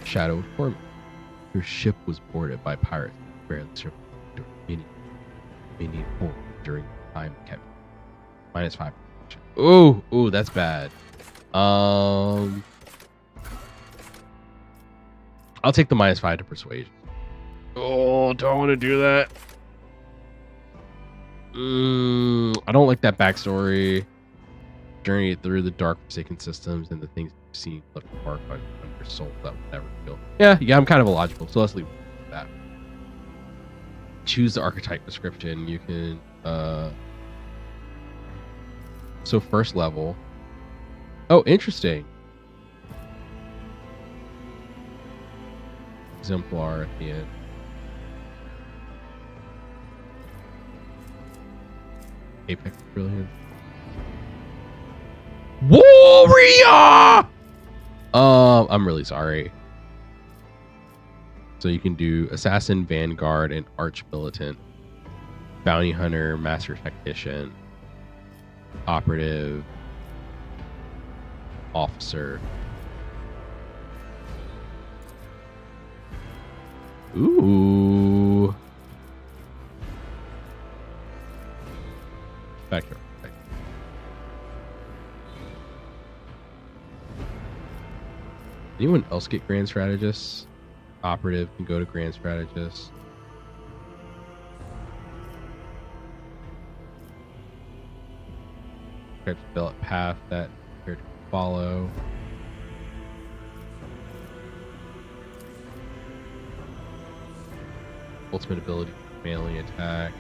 Shadow of Torment. Your ship was boarded by pirates who barely survived during many war during the time kept. -5. Ooh, that's bad. I'll take the -5 to persuasion. Oh, do I want to do that? I don't like that backstory. Journey through the dark forsaken systems and the things you've seen left a mark on your soul that will never heal. Yeah, I'm kind of illogical, so let's leave that. Choose the archetype description. You can so first level. Oh, interesting. Exemplar at the end. Apex Brilliance. Warrior! I'm really sorry. So you can do Assassin, Vanguard, and Arch Militant. Bounty Hunter, Master Tactician, Operative, Officer. Ooh. Vector. Anyone else get Grand Strategist? Operative can go to Grand Strategist. Try to develop path that you're to follow. Ultimate ability, melee attack.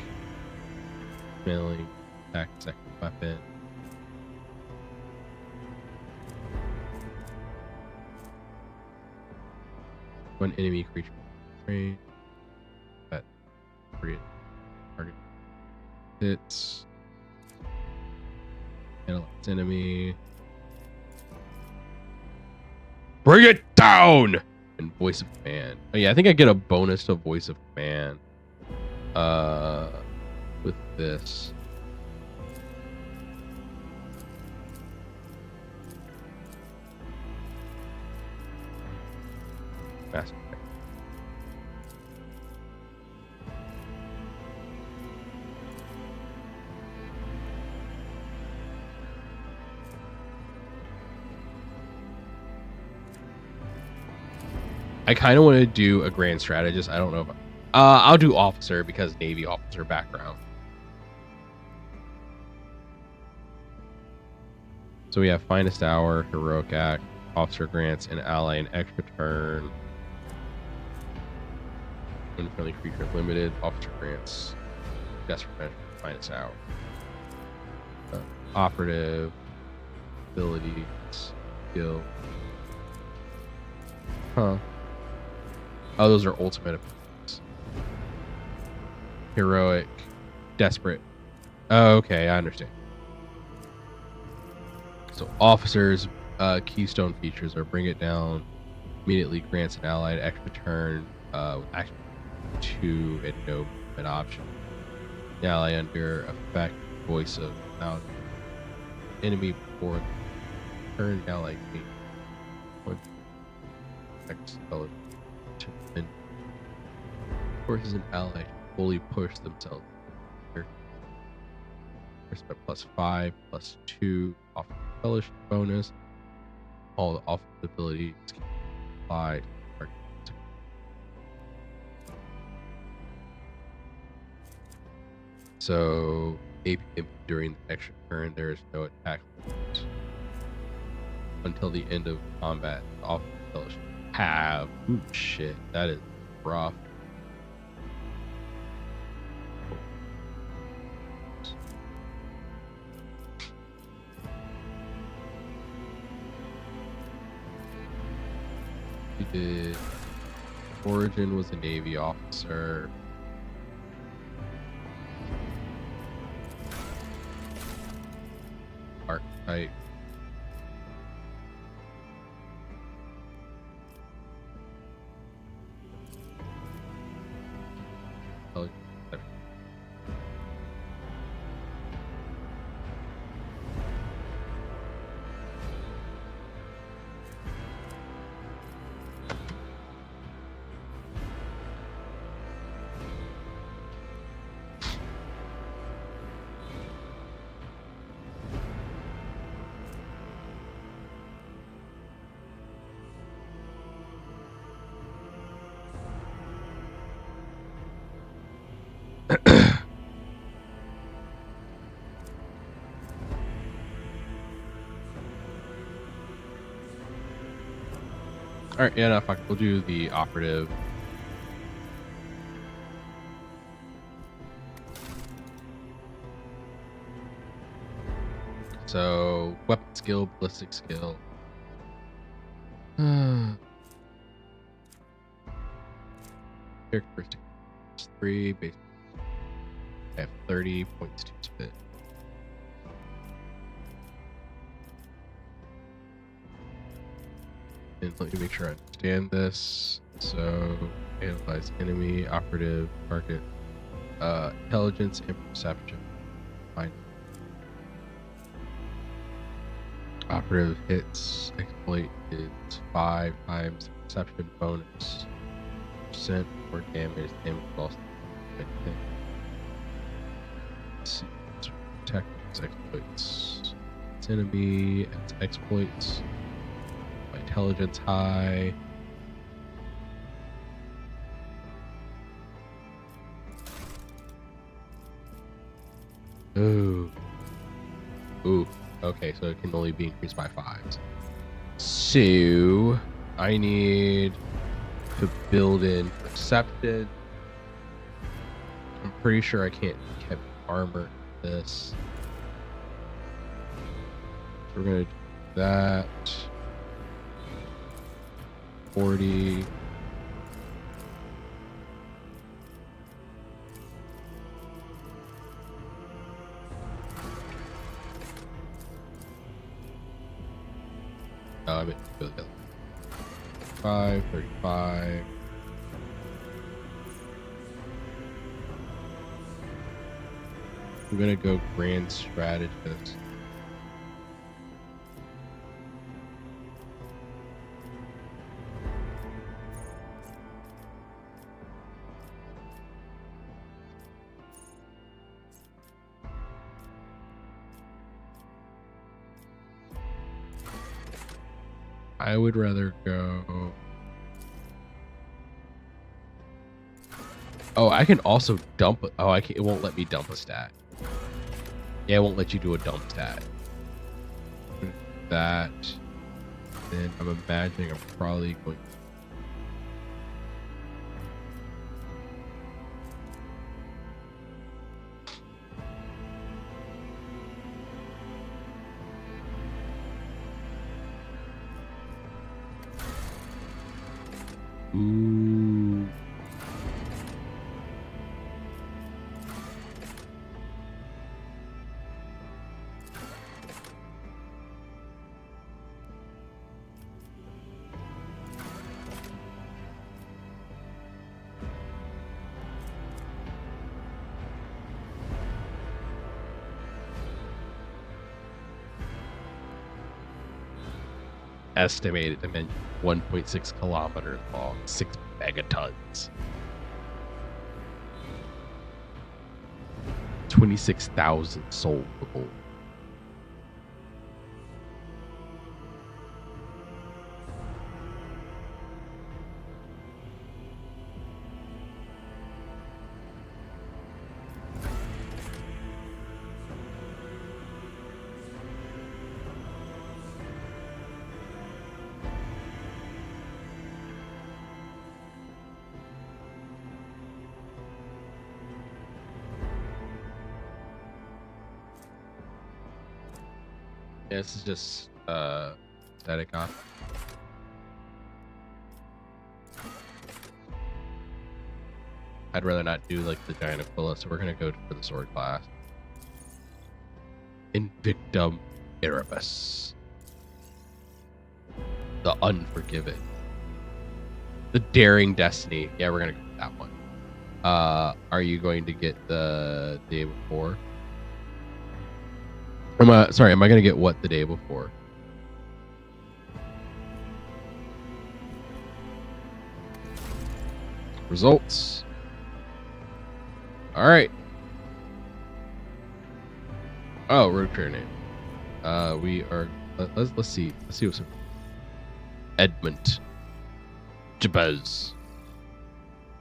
Melee attack, second weapon. One enemy creature range. That target hits. Analyze enemy. Bring it down! And voice of command. Oh yeah, I think I get a bonus to voice of command. With this. Master. I kind of want to do a Grand Strategist. I don't know if I'll do Officer because Navy officer background. So we have Finest Hour, Heroic Act, Officer grants an ally an extra turn. Unfriendly creature limited. Officer grants desperate measure, Finest Hour. Operative abilities, skill. Huh. Oh, those are ultimate abilities. Heroic, desperate. Oh, okay, I understand. So officers, keystone features are bring it down, immediately grants an allied extra turn, with action 2 and no movement option. The ally under effect, voice of mount enemy before turn ally gain 1 spell to forces an ally to fully push themselves. Plus 5, plus 2, off fellowship bonus. All the offensive abilities can apply to target. So, AP during the extra turn, there is no attack until the end of combat. Off fellowship have. Ooh, shit, that is rough. He did. Origin was a Navy officer. Archetype. All right, yeah, no, fuck. We'll do the operative. So, weapon skill, ballistic skill. Characteristic 3, base. I have 30 points to spend. And let me make sure I understand this. So, analyze enemy, operative, target, intelligence, and perception. Fine. Operative hits, exploit is 5 times perception bonus, percent or damage lost. Protect exploits. It's enemy, it's exploits. Intelligence high. Ooh. Okay, so it can only be increased by 5s. So I need to build in perception. I'm pretty sure I can't keep armor this. So we're gonna do that. 40. I mean, 5, 35. I'm gonna go grand strategist. I would rather go. Oh, I can also dump. Oh, I can. It won't let me dump a stat. Yeah, it won't let you do a dump stat. That. Then I'm imagining I'm probably going. Ooh. Estimated dimension 1.6 kilometers long, 6 megatons. 26,000 soulable. Yeah, this is just static off. I'd rather not do like the giant Aquila, so we're gonna go for the sword class. Invictum Erebus. The Unforgiven. The Daring Destiny. Yeah, we're gonna go with that one. Are you going to get the day before? Am I gonna get what the day before? Results. All right. Oh, road career name. We are. Let's see. Let's see what's Edmund. Jabez.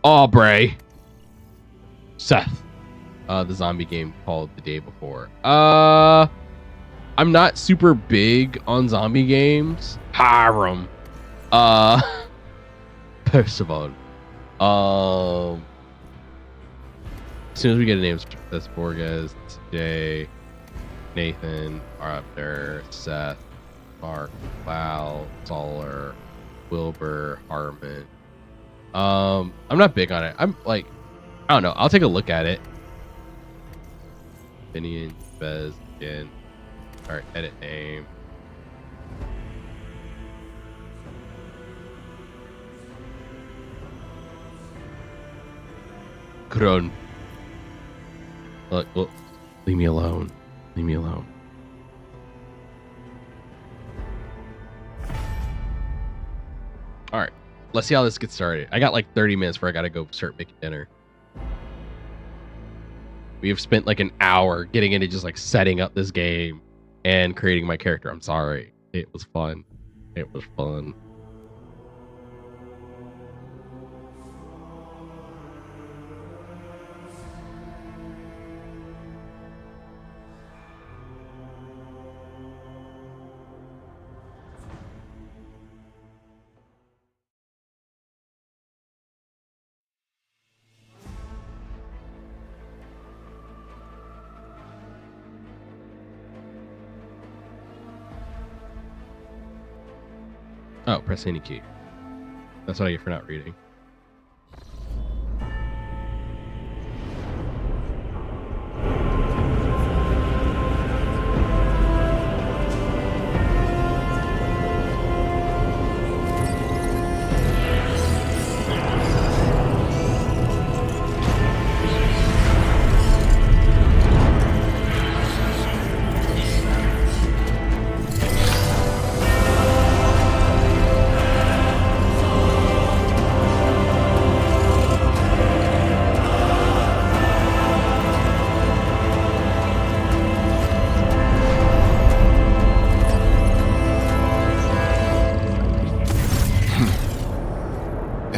Aubrey. Seth. The zombie game called The Day Before. I'm not super big on zombie games. Hiram. Percival. As soon as we get a name, that's Borges, Jay, Nathan, Abner, Seth, Mark, Val, Solar, Wilbur, Harmon. I'm not big on it. I'm like, I don't know. I'll take a look at it. Finian, Bez, again. All right, edit name. Kron. Look, leave me alone. Leave me alone. All right, let's see how this gets started. I got like 30 minutes before I gotta go start making dinner. We have spent like an hour getting into just like setting up this game and creating my character. I'm sorry. It was fun. It was fun. Oh, press any key. That's what I get for not reading.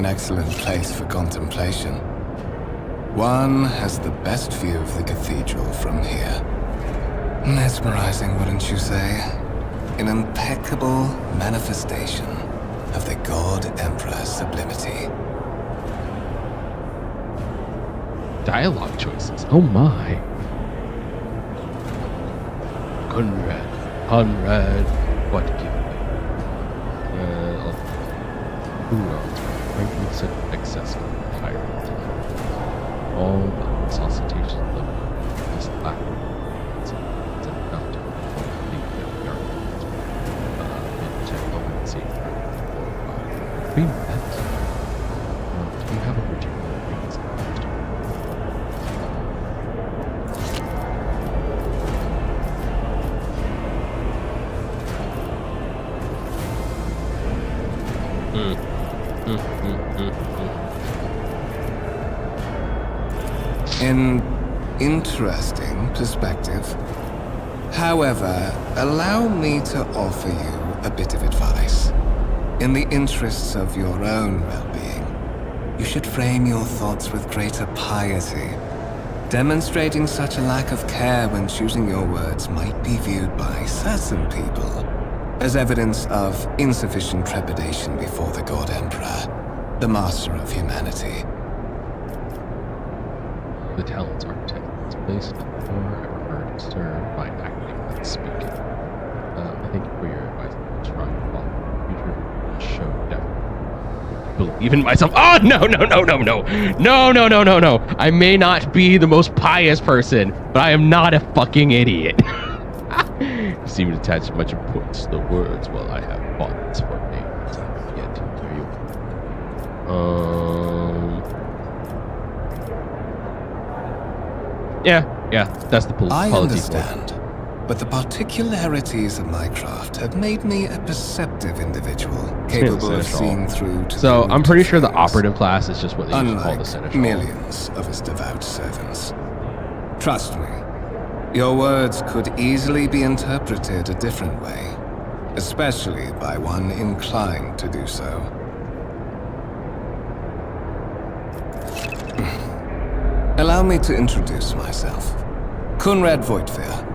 Excellent place for contemplation. One has the best view of the cathedral from here. Mesmerizing, wouldn't you say? An impeccable manifestation of the God Emperor's sublimity. Dialogue choices. Oh my. Conrad, what give me? Who knows? Frankly, said excessive tyrant. All the resuscitation level is lacking. It's enough to complete the argument. In technology, we met. Do you have a particular reason? An interesting perspective. However, allow me to offer you a bit of advice. In the interests of your own well-being, you should frame your thoughts with greater piety. Demonstrating such a lack of care when choosing your words might be viewed by certain people as evidence of insufficient trepidation before the God Emperor, the master of humanity. The talents architect is placed at the door. I prefer to serve by acting and speaking. I thank you for your advice. I'm trying to follow the future show definitely believe in myself. Oh no. I may not be the most pious person, but I am not a fucking idiot. You seem to attach much importance to the words while I have thoughts for names. I yet to hear you. Yeah, that's the policy. I understand, but the particularities of my craft have made me a perceptive individual, capable of seeing through to so I'm pretty sure the things. operative class is just what they usually call the Unlike seneschal. millions of his devout servants. Trust me, your words could easily be interpreted a different way, especially by one inclined to do so. Allow me to introduce myself. Conrad Voigtveer,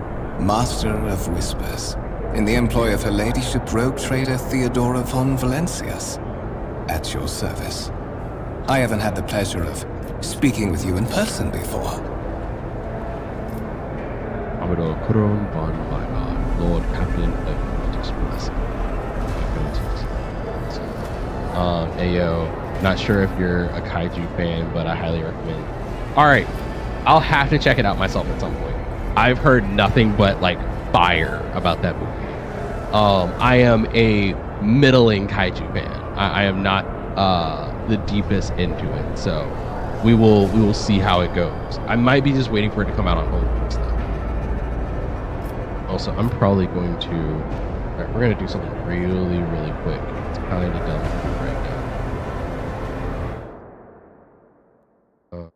Master of Whispers, in the employ of Her Ladyship Rogue Trader Theodora von Valencius. at your service. I haven't had the pleasure of speaking with you in person before. Commodore Kuron von Weimar, Lord Captain of Express. Ayo, not sure if you're a kaiju fan, but I highly recommend. Alright, I'll have to check it out myself at some point. I've heard nothing but like fire about that movie. I am a middling kaiju fan. I am not the deepest into it, so we will see how it goes. I might be just waiting for it to come out on home stuff. Also, I'm probably going to. All right, we're gonna do something really quick. It's kind of done right now.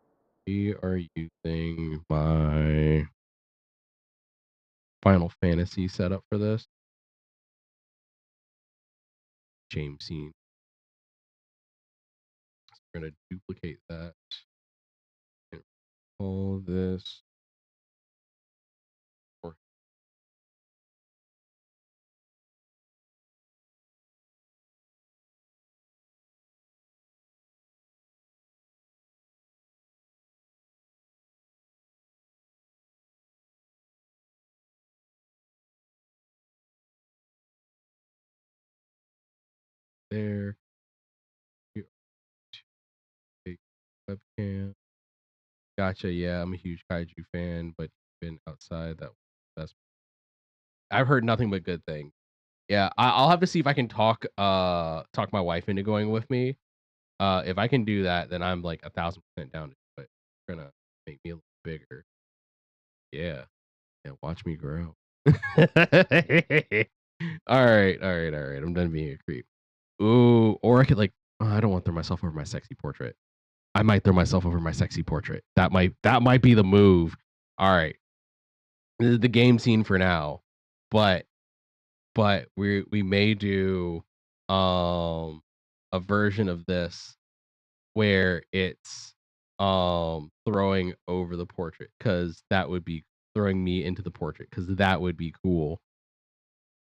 We are using my Final Fantasy setup for this. James scene. So we're gonna duplicate that and call this. There. Take webcam. Gotcha. Yeah, I'm a huge kaiju fan, but been outside that. That's. I've heard nothing but good things. Yeah, I'll have to see if I can talk my wife into going with me. If I can do that, then I'm like 1,000% down to do it. It's gonna make me a little bigger. Yeah. Yeah, watch me grow. All right. I'm done being a creep. Ooh, or I could like, oh, I don't want to throw myself over my sexy portrait. I might throw myself over my sexy portrait. That might be the move. All right. This is the game scene for now, but we may do a version of this where it's throwing over the portrait, because that would be throwing me into the portrait, because that would be cool.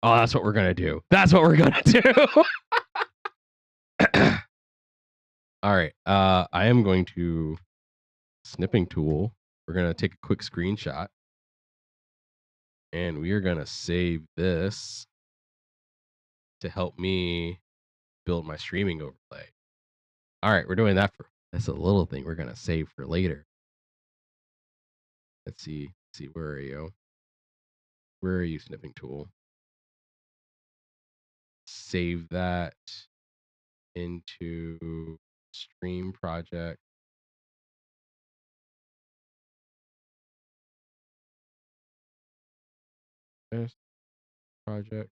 Oh, that's what we're gonna do. That's what we're gonna do. All right. I am going to snipping tool. We're gonna take a quick screenshot, and we are gonna save this to help me build my streaming overlay. All right, we're doing that for. That's a little thing we're gonna save for later. Let's see. Where are you? Where are you, snipping tool? Save that into stream project. This project.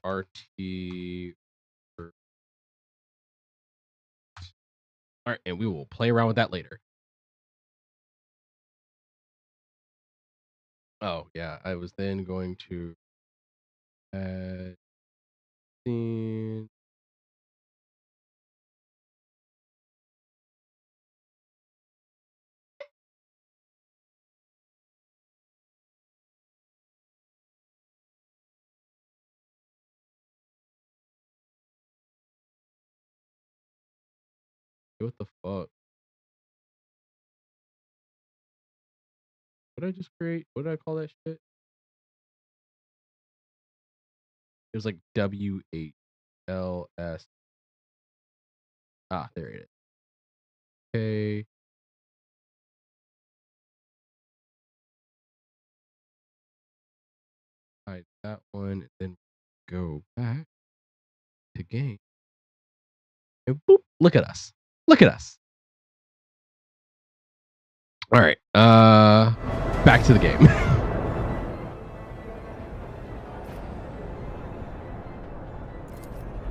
RT. All right, and we will play around with that later. Oh yeah, I was then going to add scene. What the fuck? What did I just create? What did I call that shit? It was like WHLS. Ah, there it is. Okay. Hide that one, and then go back to game. And boop, look at us. Look at us. All right. Back to the game.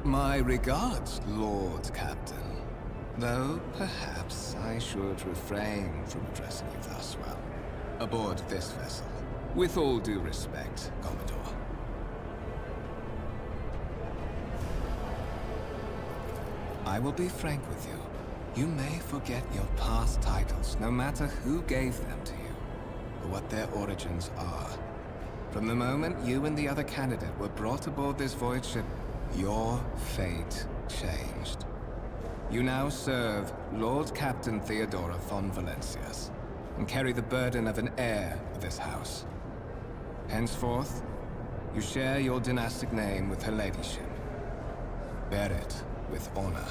My regards, Lord Captain. Though perhaps I should refrain from addressing you thus well. Aboard this vessel. With all due respect, Commodore. I will be frank with you. You may forget your past titles, no matter who gave them to you. or what their origins are. From the moment you and the other candidate were brought aboard this void ship, your fate changed. You now serve Lord Captain Theodora von Valencius, and carry the burden of an heir of this house. Henceforth, you share your dynastic name with her ladyship. Bear it with honor.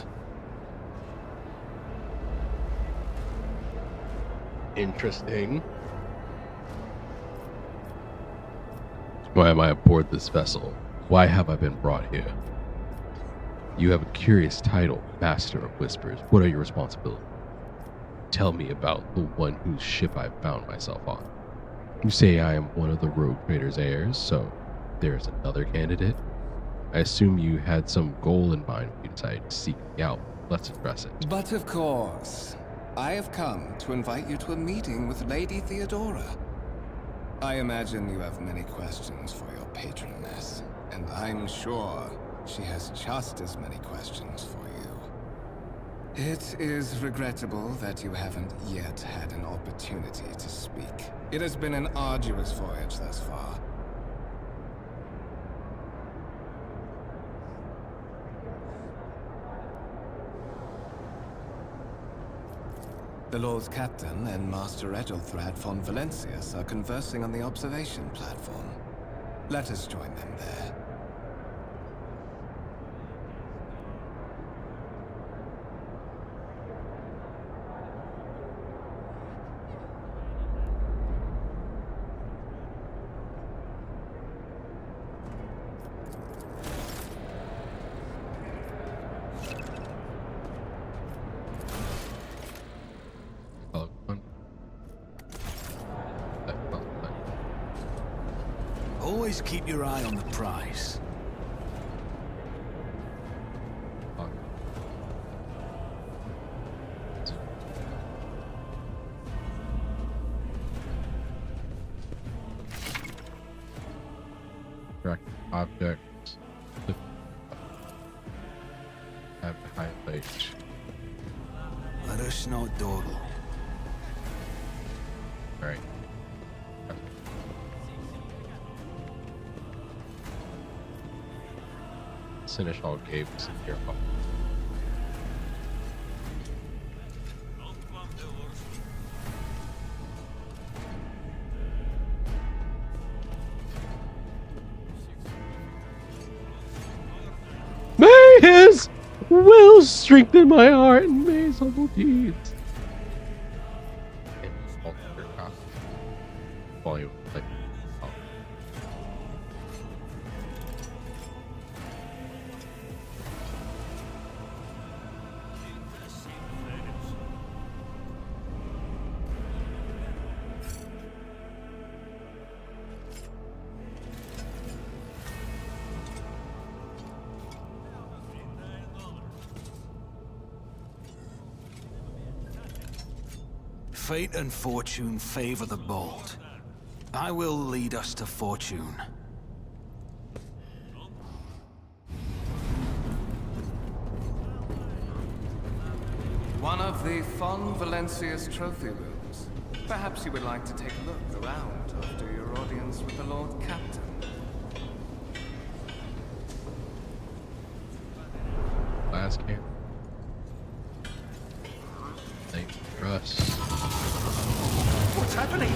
Interesting. Why am I aboard this vessel? Why have I been brought here? You have a curious title, Master of Whispers. What are your responsibilities? Tell me about the one whose ship I found myself on. You say I am one of the rogue trader's heirs, so there's another candidate? I assume you had some goal in mind when you decided to seek me out. Let's address it. But of course, I have come to invite you to a meeting with Lady Theodora. I imagine you have many questions for your patroness, and I'm sure she has just as many questions for you. It is regrettable that you haven't yet had an opportunity to speak. It has been an arduous voyage thus far. The Lord's Captain and Master Egelthrad von Valencius are conversing on the observation platform. Let us join them there. Always keep your eye on the prize. Track objects. Have highlight. Let us not dawdle. Alright. Finish all games in here. May his will strengthen my heart and may his humble deeds. Volume. Like, oh. Fate and fortune favor the bold. I will lead us to fortune. One of the von Valencius trophy rooms. Perhaps you would like to take a look around after your audience with the Lord Captain. Last camp. Thank you, trust. What's happening?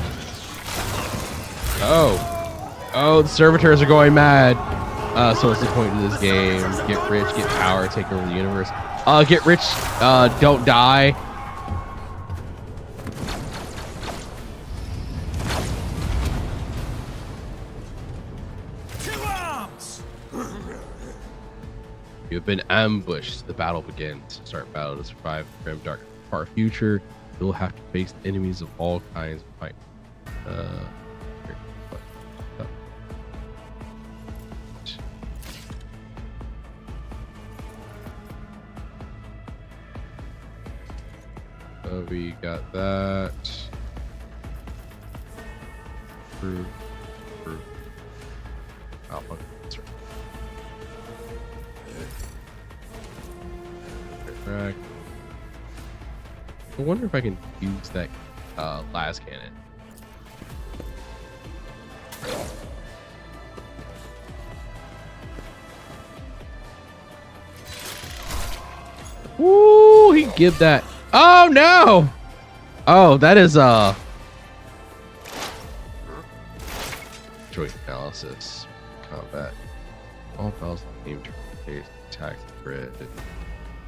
Oh, the servitors are going mad. So what's the point of this game? Get rich, get power, take over the universe. Get rich, don't die. To arms! You have been ambushed. The battle begins. Start battle to survive the grim, dark, far future. You'll have to face enemies of all kinds of fight. So we got that. True. Alpha. Correct. I wonder if I can use that las cannon. Woo! He give that. Oh no! Oh, that is joint analysis, combat. All bells, aim, turn, attack, grid,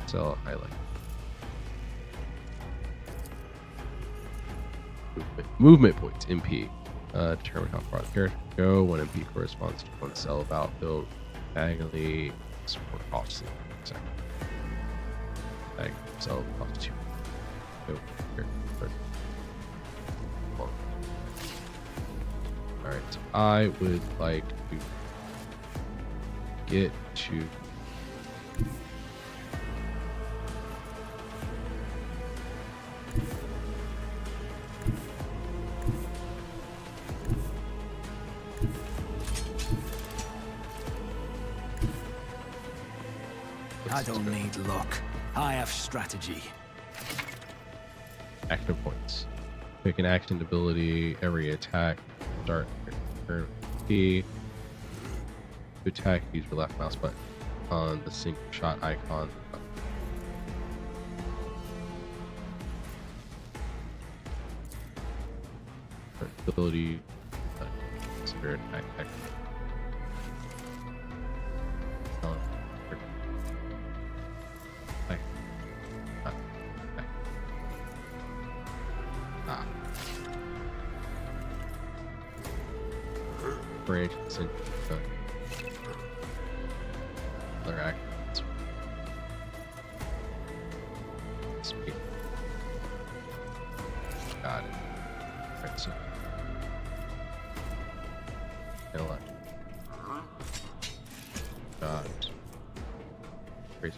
cell, highlight. Movement points, MP. Determine how far the character can go. One MP corresponds to one cell of outbuild. Diagonally, support costly. Second. Cell cost 2. Go here. Alright, so I would like to get to I don't need luck. I have strategy. action points. Pick an action ability every attack. Start turn P. To attack, use your left mouse button on the single shot icon. Ability. Consider an attack. Branch and other actions. Speed. Got it. Right, so intellect. Got raise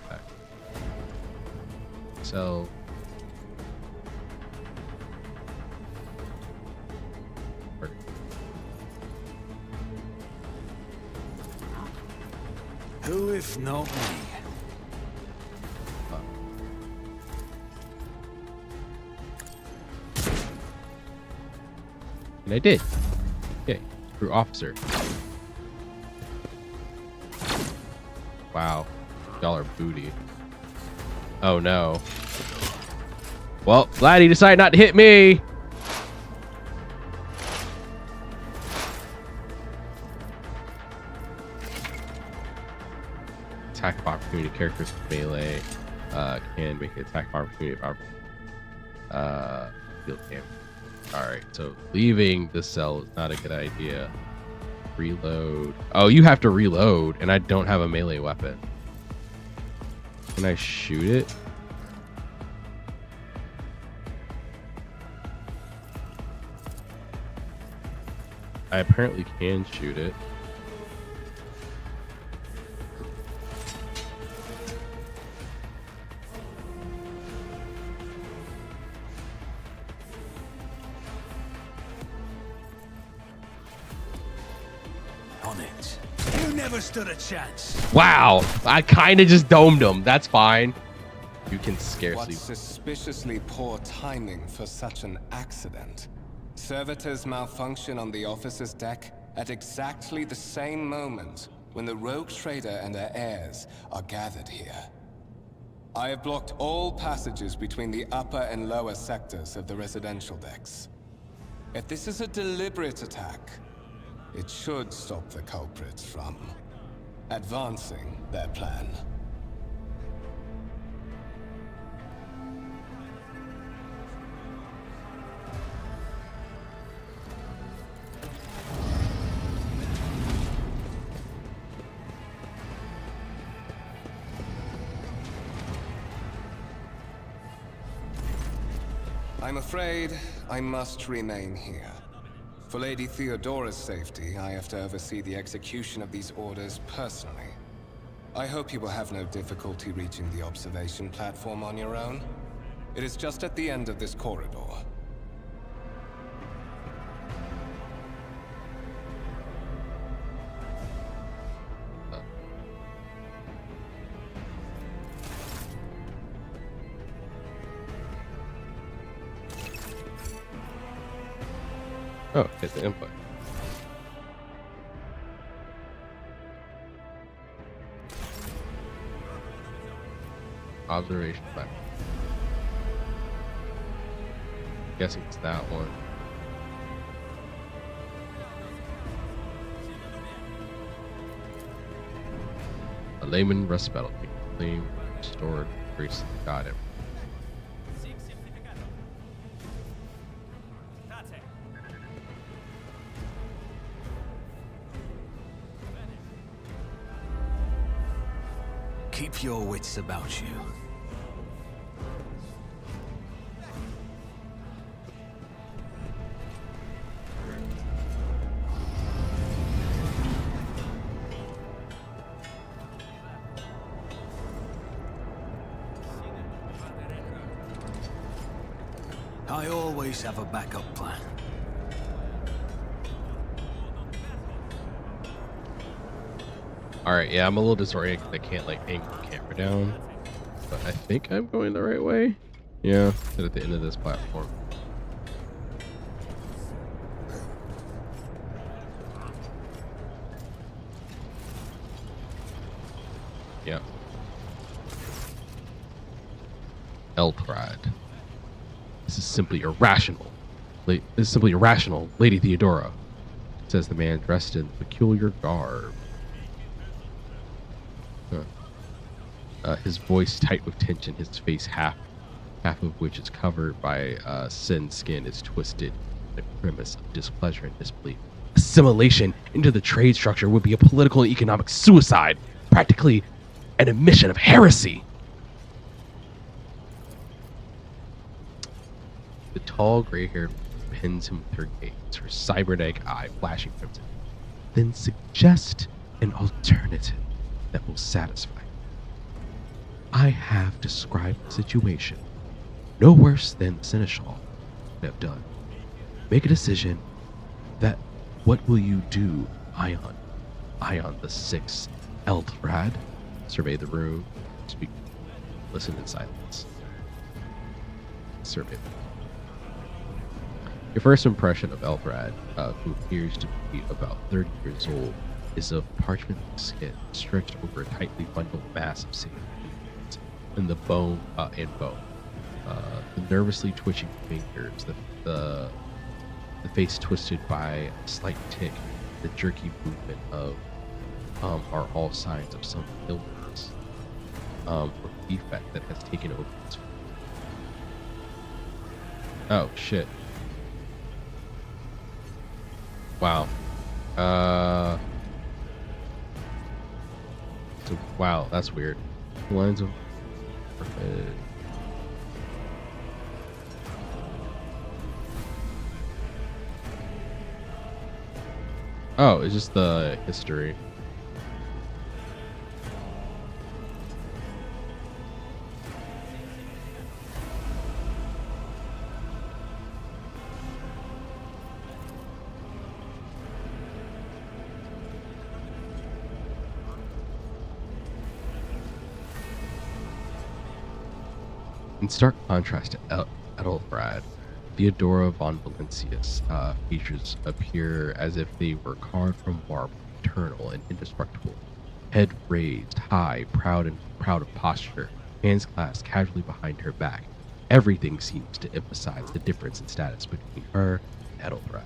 attack. So Who if not me? And I did. Okay, through officer. Wow, y'all are booty. Oh no. Well, glad he decided not to hit me. Attack of opportunity. Characters with melee can make an attack of opportunity if field damage. Alright, so leaving the cell is not a good idea. Reload. Oh, you have to reload, and I don't have a melee weapon. Can I shoot it? I apparently can shoot it. On it. You never stood a chance. Wow, I kind of just domed him. That's fine. You can scarcely. What suspiciously poor timing for such an accident. Servitors malfunction on the officer's deck at exactly the same moment when the rogue trader and her heirs are gathered here. I have blocked all passages between the upper and lower sectors of the residential decks. If this is a deliberate attack, it should stop the culprits from advancing their plan. I'm afraid I must remain here. For Lady Theodora's safety, I have to oversee the execution of these orders personally. I hope you will have no difficulty reaching the observation platform on your own. It is just at the end of this corridor. Oh, hit the input. Observation map. Guessing it's that one. A layman rust battle. Claim restored. Grace. Got him. Keep your wits about you. I always have a backup plan. Alright, yeah, I'm a little disoriented because I can't like angle the camera down. But I think I'm going the right way. Yeah, at the end of this platform. Yeah. Elpride. This is simply irrational. This is simply irrational, Lady Theodora, says the man dressed in peculiar garb. His voice tight with tension, his face half of which is covered by thin skin is twisted in a grimace of displeasure and disbelief. Assimilation into the trade structure would be a political and economic suicide, practically an admission of heresy. The tall, gray-haired woman pins him with her gaze, her cybernetic eye flashing crimson. Then suggest an alternative that will satisfy. I have described the situation, no worse than the Seneschal would have done. Make a decision. That what will you do, Ion? Ion the Sixth, Eldrad. Survey the room. Speak. Listen in silence. Survey. Your first impression of Eldrad, who appears to be about 30 years old, is of parchment skin stretched over a tightly bundled mass of skin. And the bone, the nervously twitching fingers, the face twisted by a slight tick, the jerky movement of, are all signs of some illness, or defect that has taken over its. Oh shit! Wow. So wow, that's weird. Lines of. Oh, it's just the history. In stark contrast to Ethelbrad, Theodora von Valentius features appear as if they were carved from marble, eternal and indestructible. Head raised high, proud of posture, hands clasped casually behind her back. Everything seems to emphasize the difference in status between her and Ethelbrad.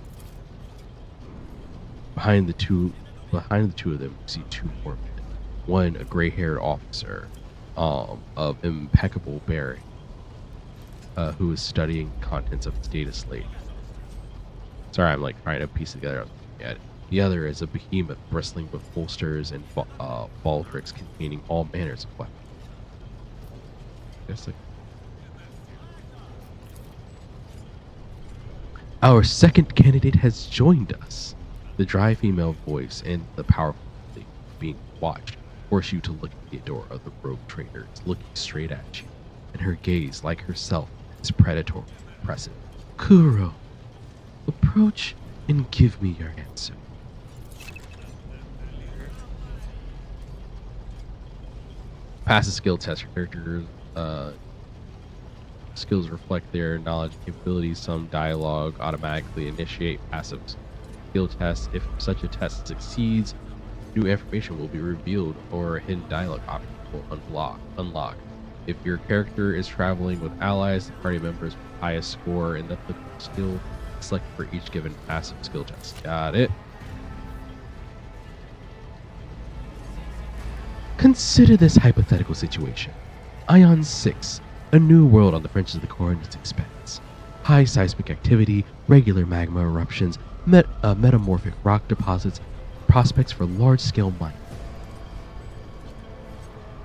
Behind the two of them, we see two more men. One, a gray-haired officer of impeccable bearing, who is studying contents of his data slate. Sorry, I'm like trying to piece it together. The other is a behemoth bristling with holsters and baldricks containing all manners of weapons. Our second candidate has joined us. The dry female voice and the powerful being watched force you to look at Theodora, the rogue trader, looking straight at you, and her gaze, like herself, is predatory, oppressive. Kuro, approach and give me your answer. Pass a skill test. Your character's skills reflect their knowledge and capabilities. Some dialogue automatically initiate passive skill tests. If such a test succeeds, new information will be revealed or a hidden dialogue option will unlock. If your character is traveling with allies, the party members with the highest score in the skill select for each given passive skill test. Got it. Consider this hypothetical situation. Ion 6, a new world on the fringes of the core and its expanse. High seismic activity, regular magma eruptions, metamorphic rock deposits, prospects for large-scale mining.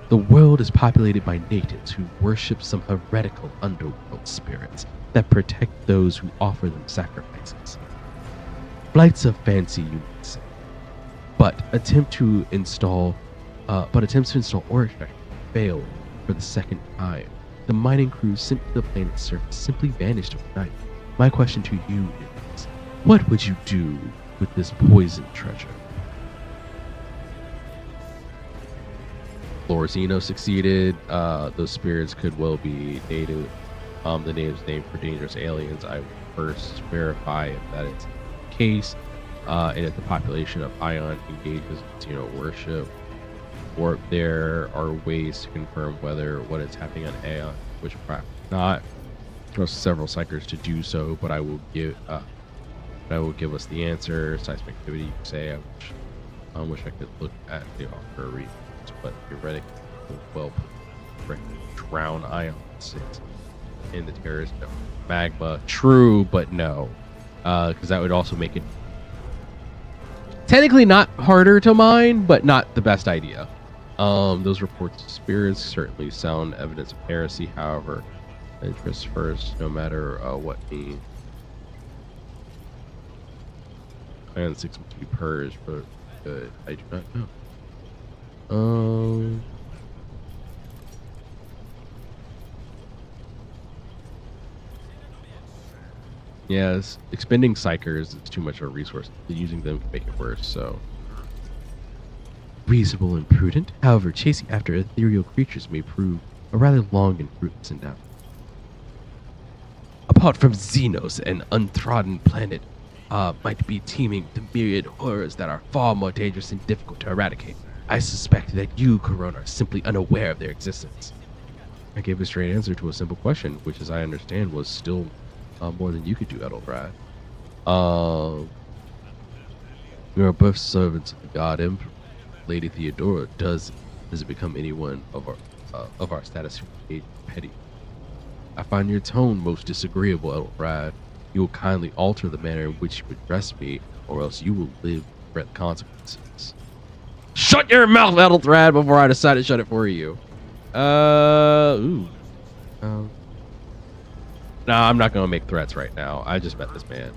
The world is populated by natives who worship some heretical underworld spirits that protect those who offer them sacrifices. Flights of fancy, you might say. But attempts to install Orchard failed for the second time. The mining crews sent to the planet's surface simply vanished overnight. My question to you is, what would you do with this poisoned treasure? Lorzino succeeded. Those spirits could well be native. The native's name for dangerous aliens. I will first verify if that is the case, and if the population of Ion engages in worship, or if there are ways to confirm whether what is happening on Aeon, which perhaps not. There are several psychers to do so, but I will give us the answer. Seismic activity, you say. I wish I could look at the offer reasons, but theoretically, well, drown Ion 6 in the terrorist magma. True, but no, because that would also make it technically not harder to mine, but not the best idea. Those reports of spirits certainly sound evidence of heresy. However, interest first, no matter what means. Ion 6 must be purged, but I do not know. Yes, expending psychers is too much of a resource. Using them can make it worse, so. Reasonable and prudent. However, chasing after ethereal creatures may prove a rather long and fruitless endeavor. Apart from Xenos, an untrodden planet might be teeming with myriad horrors that are far more dangerous and difficult to eradicate. I suspect that you, Corona, are simply unaware of their existence. I gave a straight answer to a simple question, which, as I understand, was still more than you could do, Edelbrad. You are both servants of the God Emperor. Lady Theodora, does it become anyone of our status who petty? I find your tone most disagreeable, Edelbrad. You will kindly alter the manner in which you address me, or else you will live to regret the consequences. Shut your mouth, Edelbrad, before I decide to shut it for you. No, I'm not gonna make threats right now. I just met this man.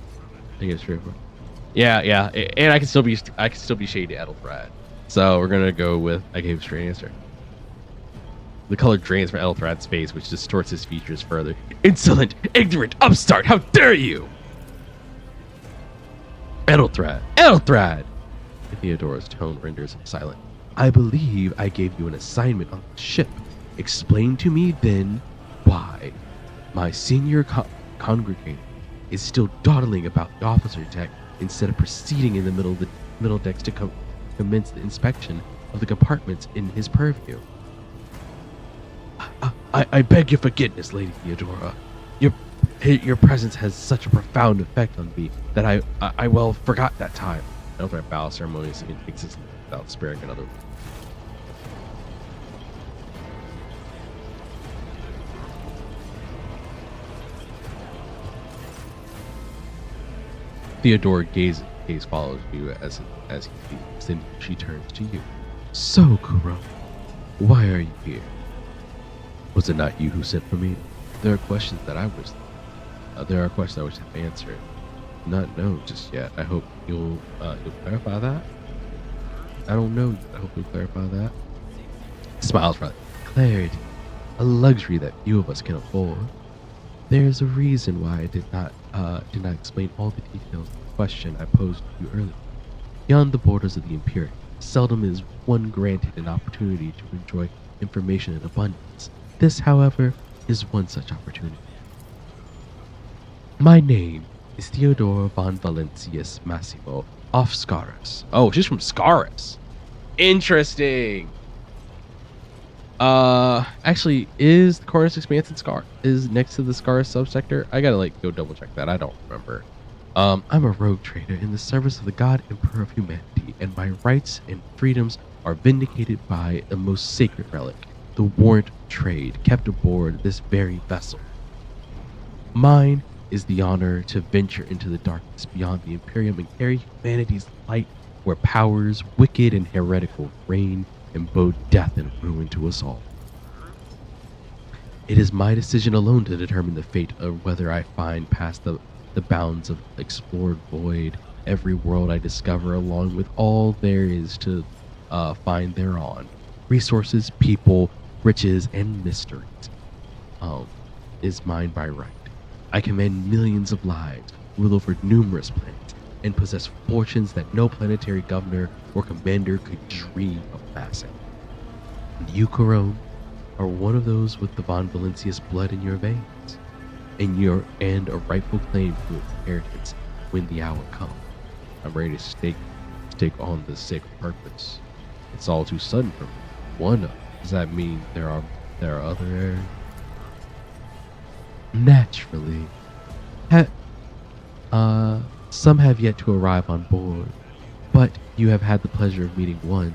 I think it's true. Yeah, and I can still be shady, Edelbrad. So we're gonna go with I gave a straight answer. The color drains from Edelbrad's face, which distorts his features further. Insolent, ignorant, upstart! How dare you! Edelbrad! Theodora's tone renders him silent. I believe I gave you an assignment on the ship. Explain to me then why my senior congregator is still dawdling about the officer deck instead of proceeding in the middle decks to commence the inspection of the compartments in his purview. I beg your forgiveness, Lady Theodora. Your presence has such a profound effect on me that I well forgot that time. Eldred bows ceremoniously and takes his leave without sparing another word. Theodora gaze follows you as he leaves. Then she turns to you. So, Corona, why are you here? Was it not you who sent for me? There are questions I wish to have answered. Not know just yet. I hope you'll clarify that. I don't know. I hope you'll clarify that. Smiles rather. Clarity, a luxury that few of us can afford. There's a reason why I did not explain all the details of the question I posed to you earlier. Beyond the borders of the Imperium, seldom is one granted an opportunity to enjoy information in abundance. This, however, is one such opportunity. My name is Theodora von Valentius Massimo of Scaris. Oh, she's from Scaris. Interesting. Actually, is the Cornus Expanse and Scar is next to the Scar subsector? I gotta like go double check that. I don't remember. I'm a rogue trader in the service of the God Emperor of humanity, and my rights and freedoms are vindicated by the most sacred relic, the warrant of trade kept aboard this very vessel. Mine is the honor to venture into the darkness beyond the Imperium and carry humanity's light where powers wicked and heretical reign and bode death and ruin to us all. It is my decision alone to determine the fate of whether I find past the bounds of explored void every world I discover, along with all there is to find thereon. Resources, people, riches, and mysteries is mine by right. I command millions of lives, rule over numerous planets, and possess fortunes that no planetary governor or commander could dream of amassing. And you, Corone, are one of those with the Von Valencia's blood in your veins, and a rightful claim to inheritance when the hour comes. I'm ready to stake on this sacred purpose. It's all too sudden for me. One, does that mean there are other heirs? Naturally. Some have yet to arrive on board, but you have had the pleasure of meeting one.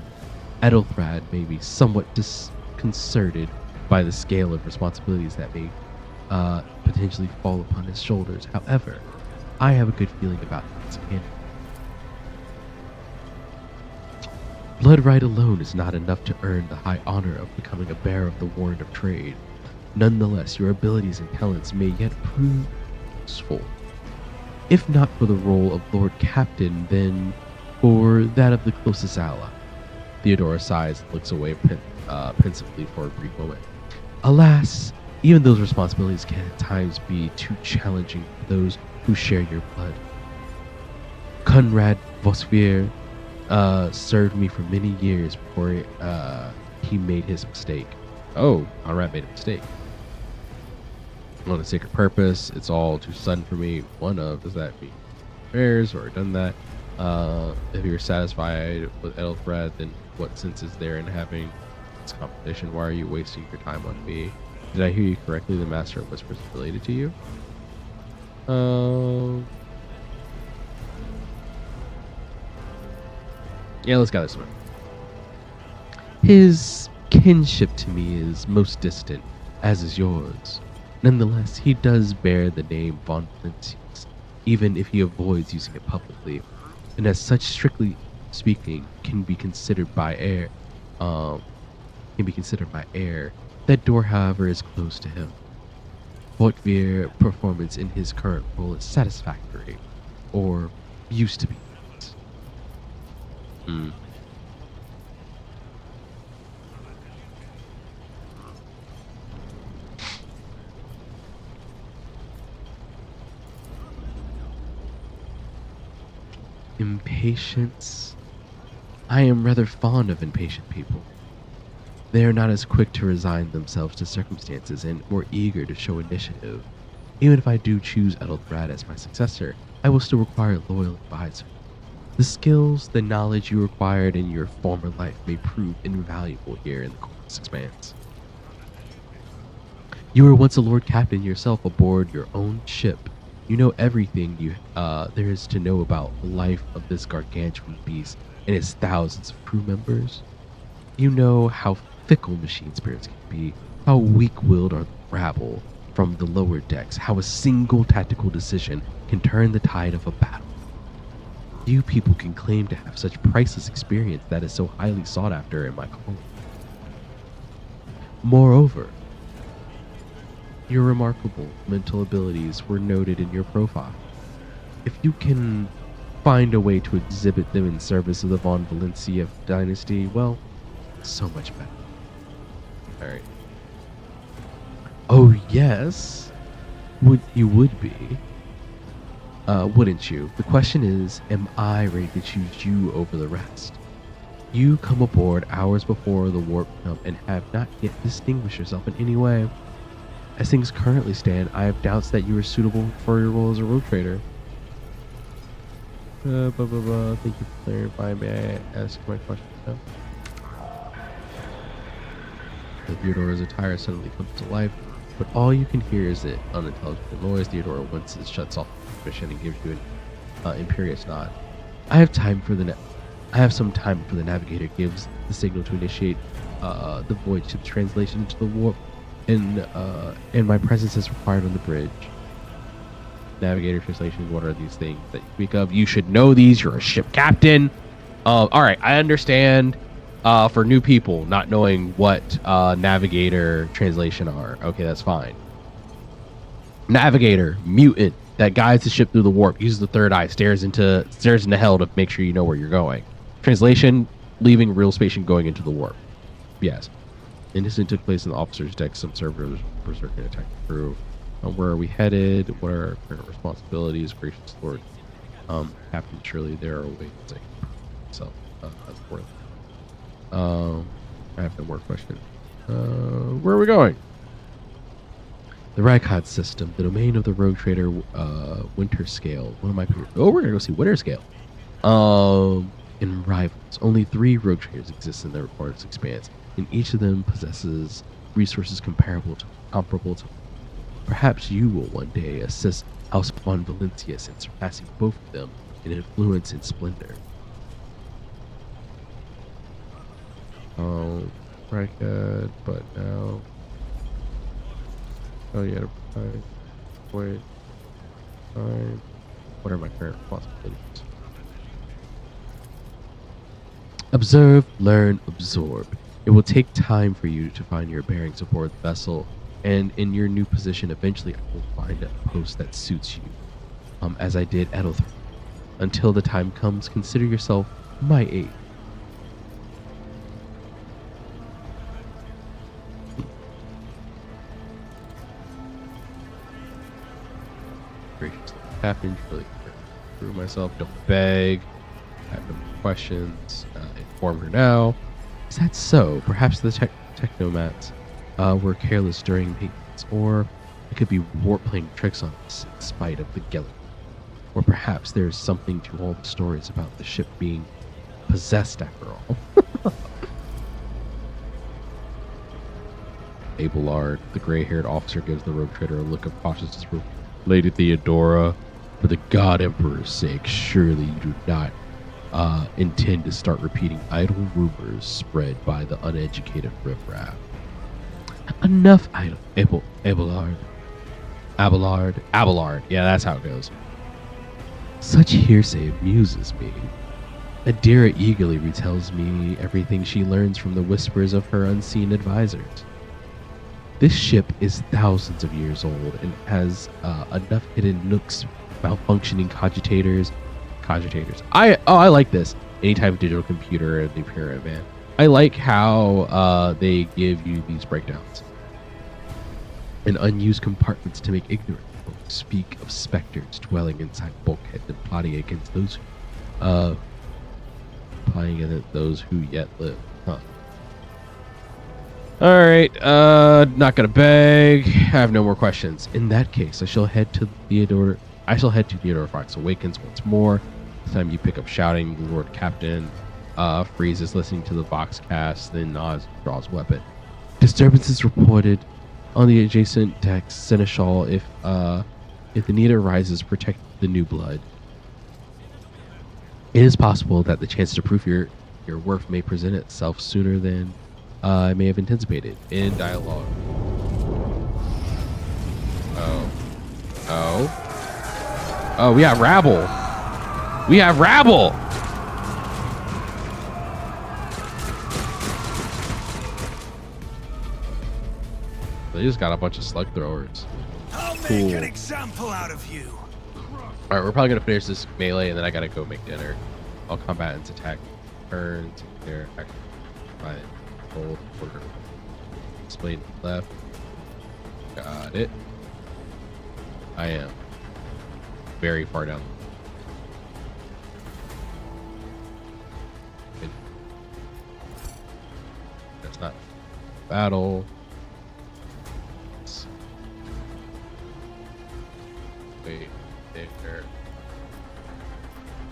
Ethelfrad may be somewhat disconcerted by the scale of responsibilities that may potentially fall upon his shoulders. However, I have a good feeling about his candidate. Blood right alone is not enough to earn the high honor of becoming a bearer of the warrant of trade. Nonetheless, your abilities and talents may yet prove useful. If not for the role of Lord Captain, then for that of the closest ally. Theodora sighs and looks away pensively for a brief moment. Alas, even those responsibilities can at times be too challenging for those who share your blood. Conrad Vosvier served me for many years before he made his mistake. Oh, Conrad made a mistake. On a sacred purpose, it's all too sudden for me. Does that mean affairs or done that? If you're satisfied with Ethelfred, then what sense is there in having this competition? Why are you wasting your time on me? Did I hear you correctly? The Master of Whispers is related to you? Yeah, let's go this one. His kinship to me is most distant, as is yours. Nonetheless, he does bear the name Von Valencius, even if he avoids using it publicly, and as such, strictly speaking, can be considered my heir. That door, however, is close to him. Voigtvir's performance in his current role is satisfactory, or used to be. Impatience. I am rather fond of impatient people. They are not as quick to resign themselves to circumstances and more eager to show initiative. Even if I do choose Ethelfrad as my successor, I will still require a loyal advisor. The skills, the knowledge you acquired in your former life may prove invaluable here in the Cornus Expanse. You were once a Lord Captain yourself aboard your own ship. You know everything there is to know about the life of this gargantuan beast and its thousands of crew members. You know how fickle machine spirits can be, how weak-willed are the rabble from the lower decks, how a single tactical decision can turn the tide of a battle. Few people can claim to have such priceless experience that is so highly sought after in my calling. Moreover, your remarkable mental abilities were noted in your profile. If you can find a way to exhibit them in service of the Von Valencia dynasty, well, so much better. Alright. Oh yes, you would be. Wouldn't you? The question is, am I ready to choose you over the rest? You come aboard hours before the warp jump and have not yet distinguished yourself in any way. As things currently stand, I have doubts that you are suitable for your role as a rogue trader. Thank you for clarifying. May I ask my question now? Theodora's attire suddenly comes to life, but all you can hear is the unintelligible noise. Theodora winces, shuts off the transmission, and gives you an imperious nod. I have some time before the navigator gives the signal to initiate the void ship's translation into the warp, and my presence is required on the bridge. Navigator translation, what are these things that you speak of? You should know these, you're a ship captain. Alright, I understand for new people not knowing what navigator translation are. Okay, that's fine. Navigator, mutant, that guides the ship through the warp, uses the third eye, stares into hell to make sure you know where you're going. Translation, leaving real space and going into the warp. Yes. Incident took place in the officer's deck. Some servers berserker attack the crew. Where are we headed? What are our current responsibilities? Gracious Lord. Captain, surely there are ways to so that's worth it. I have no more questions. Where are we going? The Rykod system, the domain of the rogue trader Winter Scale. One of my people. Oh, we're gonna go see Winter Scale. In Rivals, only 3 rogue traders exist in the report's expanse, and each of them possesses resources comparable to. Perhaps you will one day assist House von Valentius in surpassing both of them in influence and splendor. Oh, Rykod, but now. Oh yeah, wait. Fine. What are my current responsibilities? Observe, learn, absorb. It will take time for you to find your bearings aboard the vessel, and in your new position, eventually I will find a post that suits you, as I did at Othr. Until the time comes, consider yourself my aide. Gracious Captain, really through myself, don't beg. I have no more questions. Inform her now. Is that so? Perhaps the technomats were careless during maintenance, or it could be warp playing tricks on us in spite of the Gellick. Or perhaps there's something to all the stories about the ship being possessed after all. Abelard, the gray-haired officer, gives the rogue trader a look of cautious disapproval. Lady Theodora, for the God Emperor's sake, surely you do not intend to start repeating idle rumors spread by the uneducated riffraff. Enough idle. Abelard. Yeah, that's how it goes. Such hearsay amuses me. Adira eagerly retells me everything she learns from the whispers of her unseen advisors. This ship is thousands of years old and has enough hidden nooks, malfunctioning cogitators. I like this. Any type of digital computer in the Imperial man. I like how they give you these breakdowns. And unused compartments to make ignorant folk speak of specters dwelling inside bulkheads and plotting against those who yet live. Huh. Alright, not gonna beg. I have no more questions. In that case, I shall head to Theodora Fox Awakens once more. This time you pick up shouting, Lord Captain freezes, listening to the Vox cast, then nods, draws weapon. Disturbances reported on the adjacent deck. Seneschal, if the need arises, protect the new blood. It is possible that the chance to prove your worth may present itself sooner than I may have anticipated. In dialogue. Oh, we have rabble. They just got a bunch of slug throwers. I'll make an example out of you. All right, we're probably gonna finish this melee, and then I gotta go make dinner. All combatants attack turns. Here, by hold order. Explain left. Got it. I am very far down. That's not battle. Wait, there.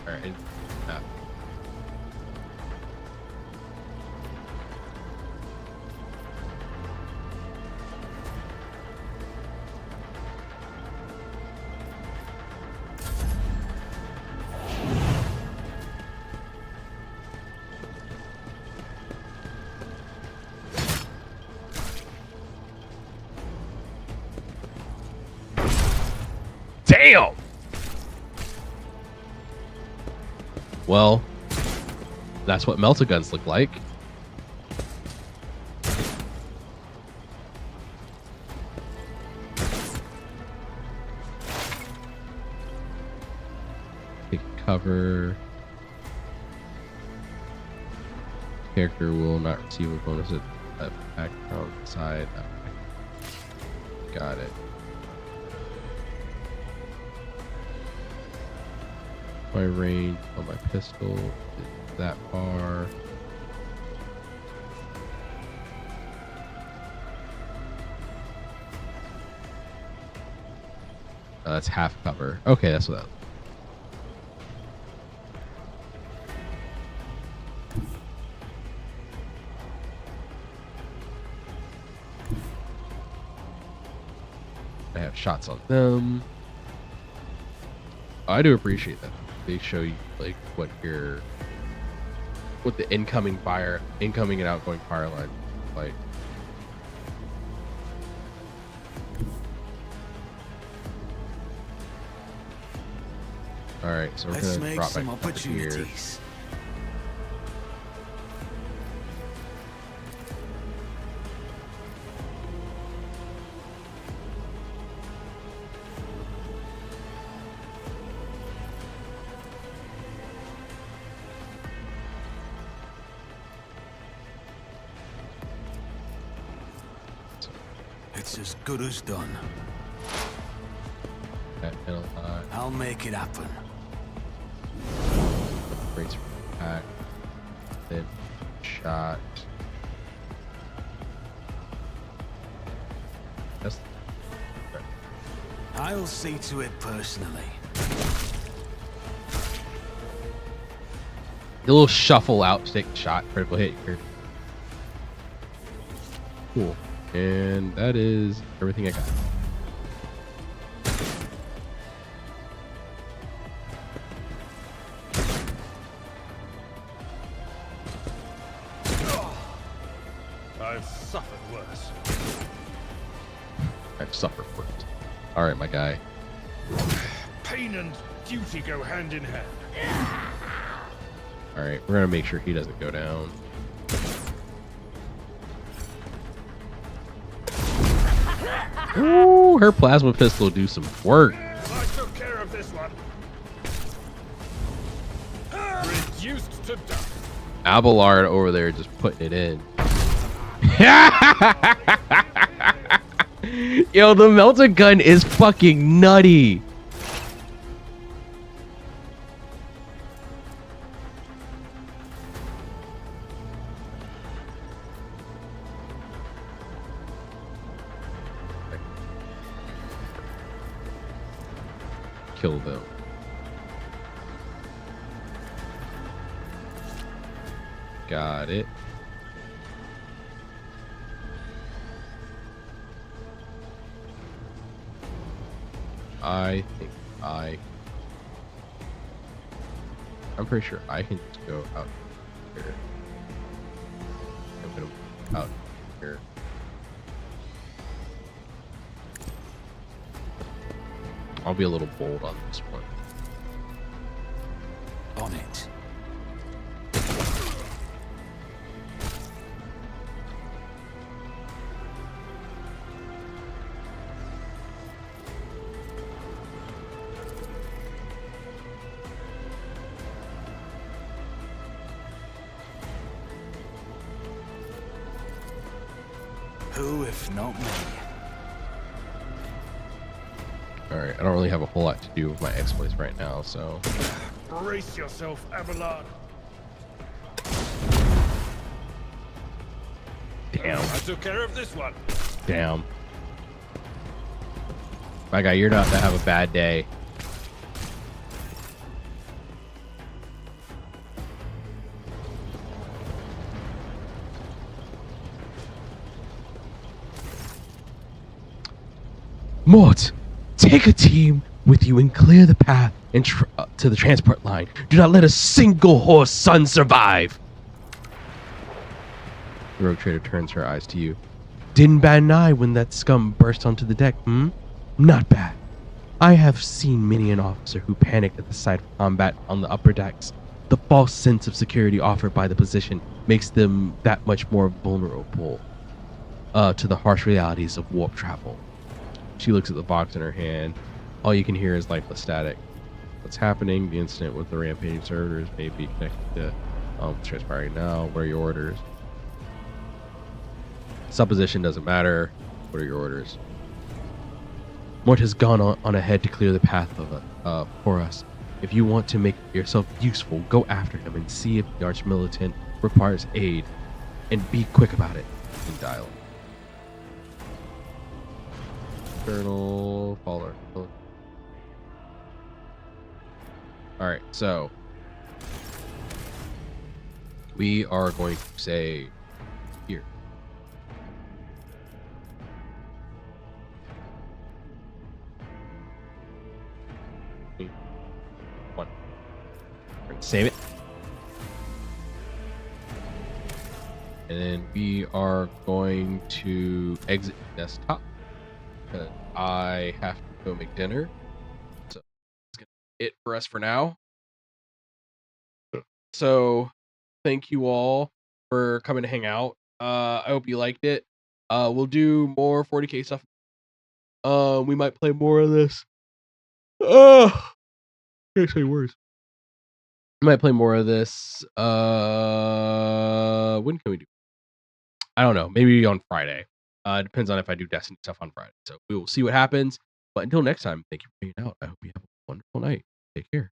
Alright, map. Damn! Well, that's what melta-guns look like. Take cover. Character will not receive a bonus attack from the side. Got it. My range on my pistol is that far. That's half cover. Okay, that's what that. I have shots on them. I do appreciate that. They show you like what the incoming and outgoing fire line like. All right, so we're Let's gonna make drop some back over here. opportunities. It's as good as done. I'll make it happen. Race pack. Then shot. That's. I'll see to it personally. A little shuffle out to take the shot. Critical hit here. Cool. And that is everything I got. I've suffered worse. I've suffered for it. All right, my guy. Pain and duty go hand in hand. All right, we're gonna make sure he doesn't go down. Ooh, her plasma pistol will do some work. I took care of this one. Reduced to dust. Abelard over there just putting it in. Yo, the melta gun is fucking nutty. Kill them. Got it. I think I'm pretty sure I can just go out here. I'm gonna out here. I'll be a little bold on this one. On it. Who if not me? Alright, I don't really have a whole lot to do with my exploits right now, so. Brace yourself, Abelard. Damn. I took care of this one. Damn. My guy, you're not gonna have a bad day. Mort, take a team with you and clear the path and to the transport line. Do not let a single horse son survive. The rogue trader turns her eyes to you. Didn't bat an eye when that scum burst onto the deck, hmm? Not bad. I have seen many an officer who panicked at the sight of combat on the upper decks. The false sense of security offered by the position makes them that much more vulnerable to the harsh realities of warp travel. She looks at the box in her hand. All you can hear is lifeless static. What's happening? The incident with the rampaging servitors may be connected to what's transpiring now. What are your orders? Supposition doesn't matter. What are your orders? Mort has gone on ahead to clear the path for us. If you want to make yourself useful, go after him and see if the Archmilitant requires aid, and be quick about it. In dialogue. Colonel Faller. Alright, so we are going to say here. One. Save it. And then we are going to exit desktop. I have to go make dinner. So that's gonna be it for us for now. So thank you all for coming to hang out. I hope you liked it. We'll do more 40k stuff. We might play more of this. Can't say words. We might play more of this. When can we do? I don't know. Maybe on Friday. It depends on if I do Destiny stuff on Friday. So we will see what happens. But until next time, thank you for hanging out. I hope you have a wonderful night. Take care.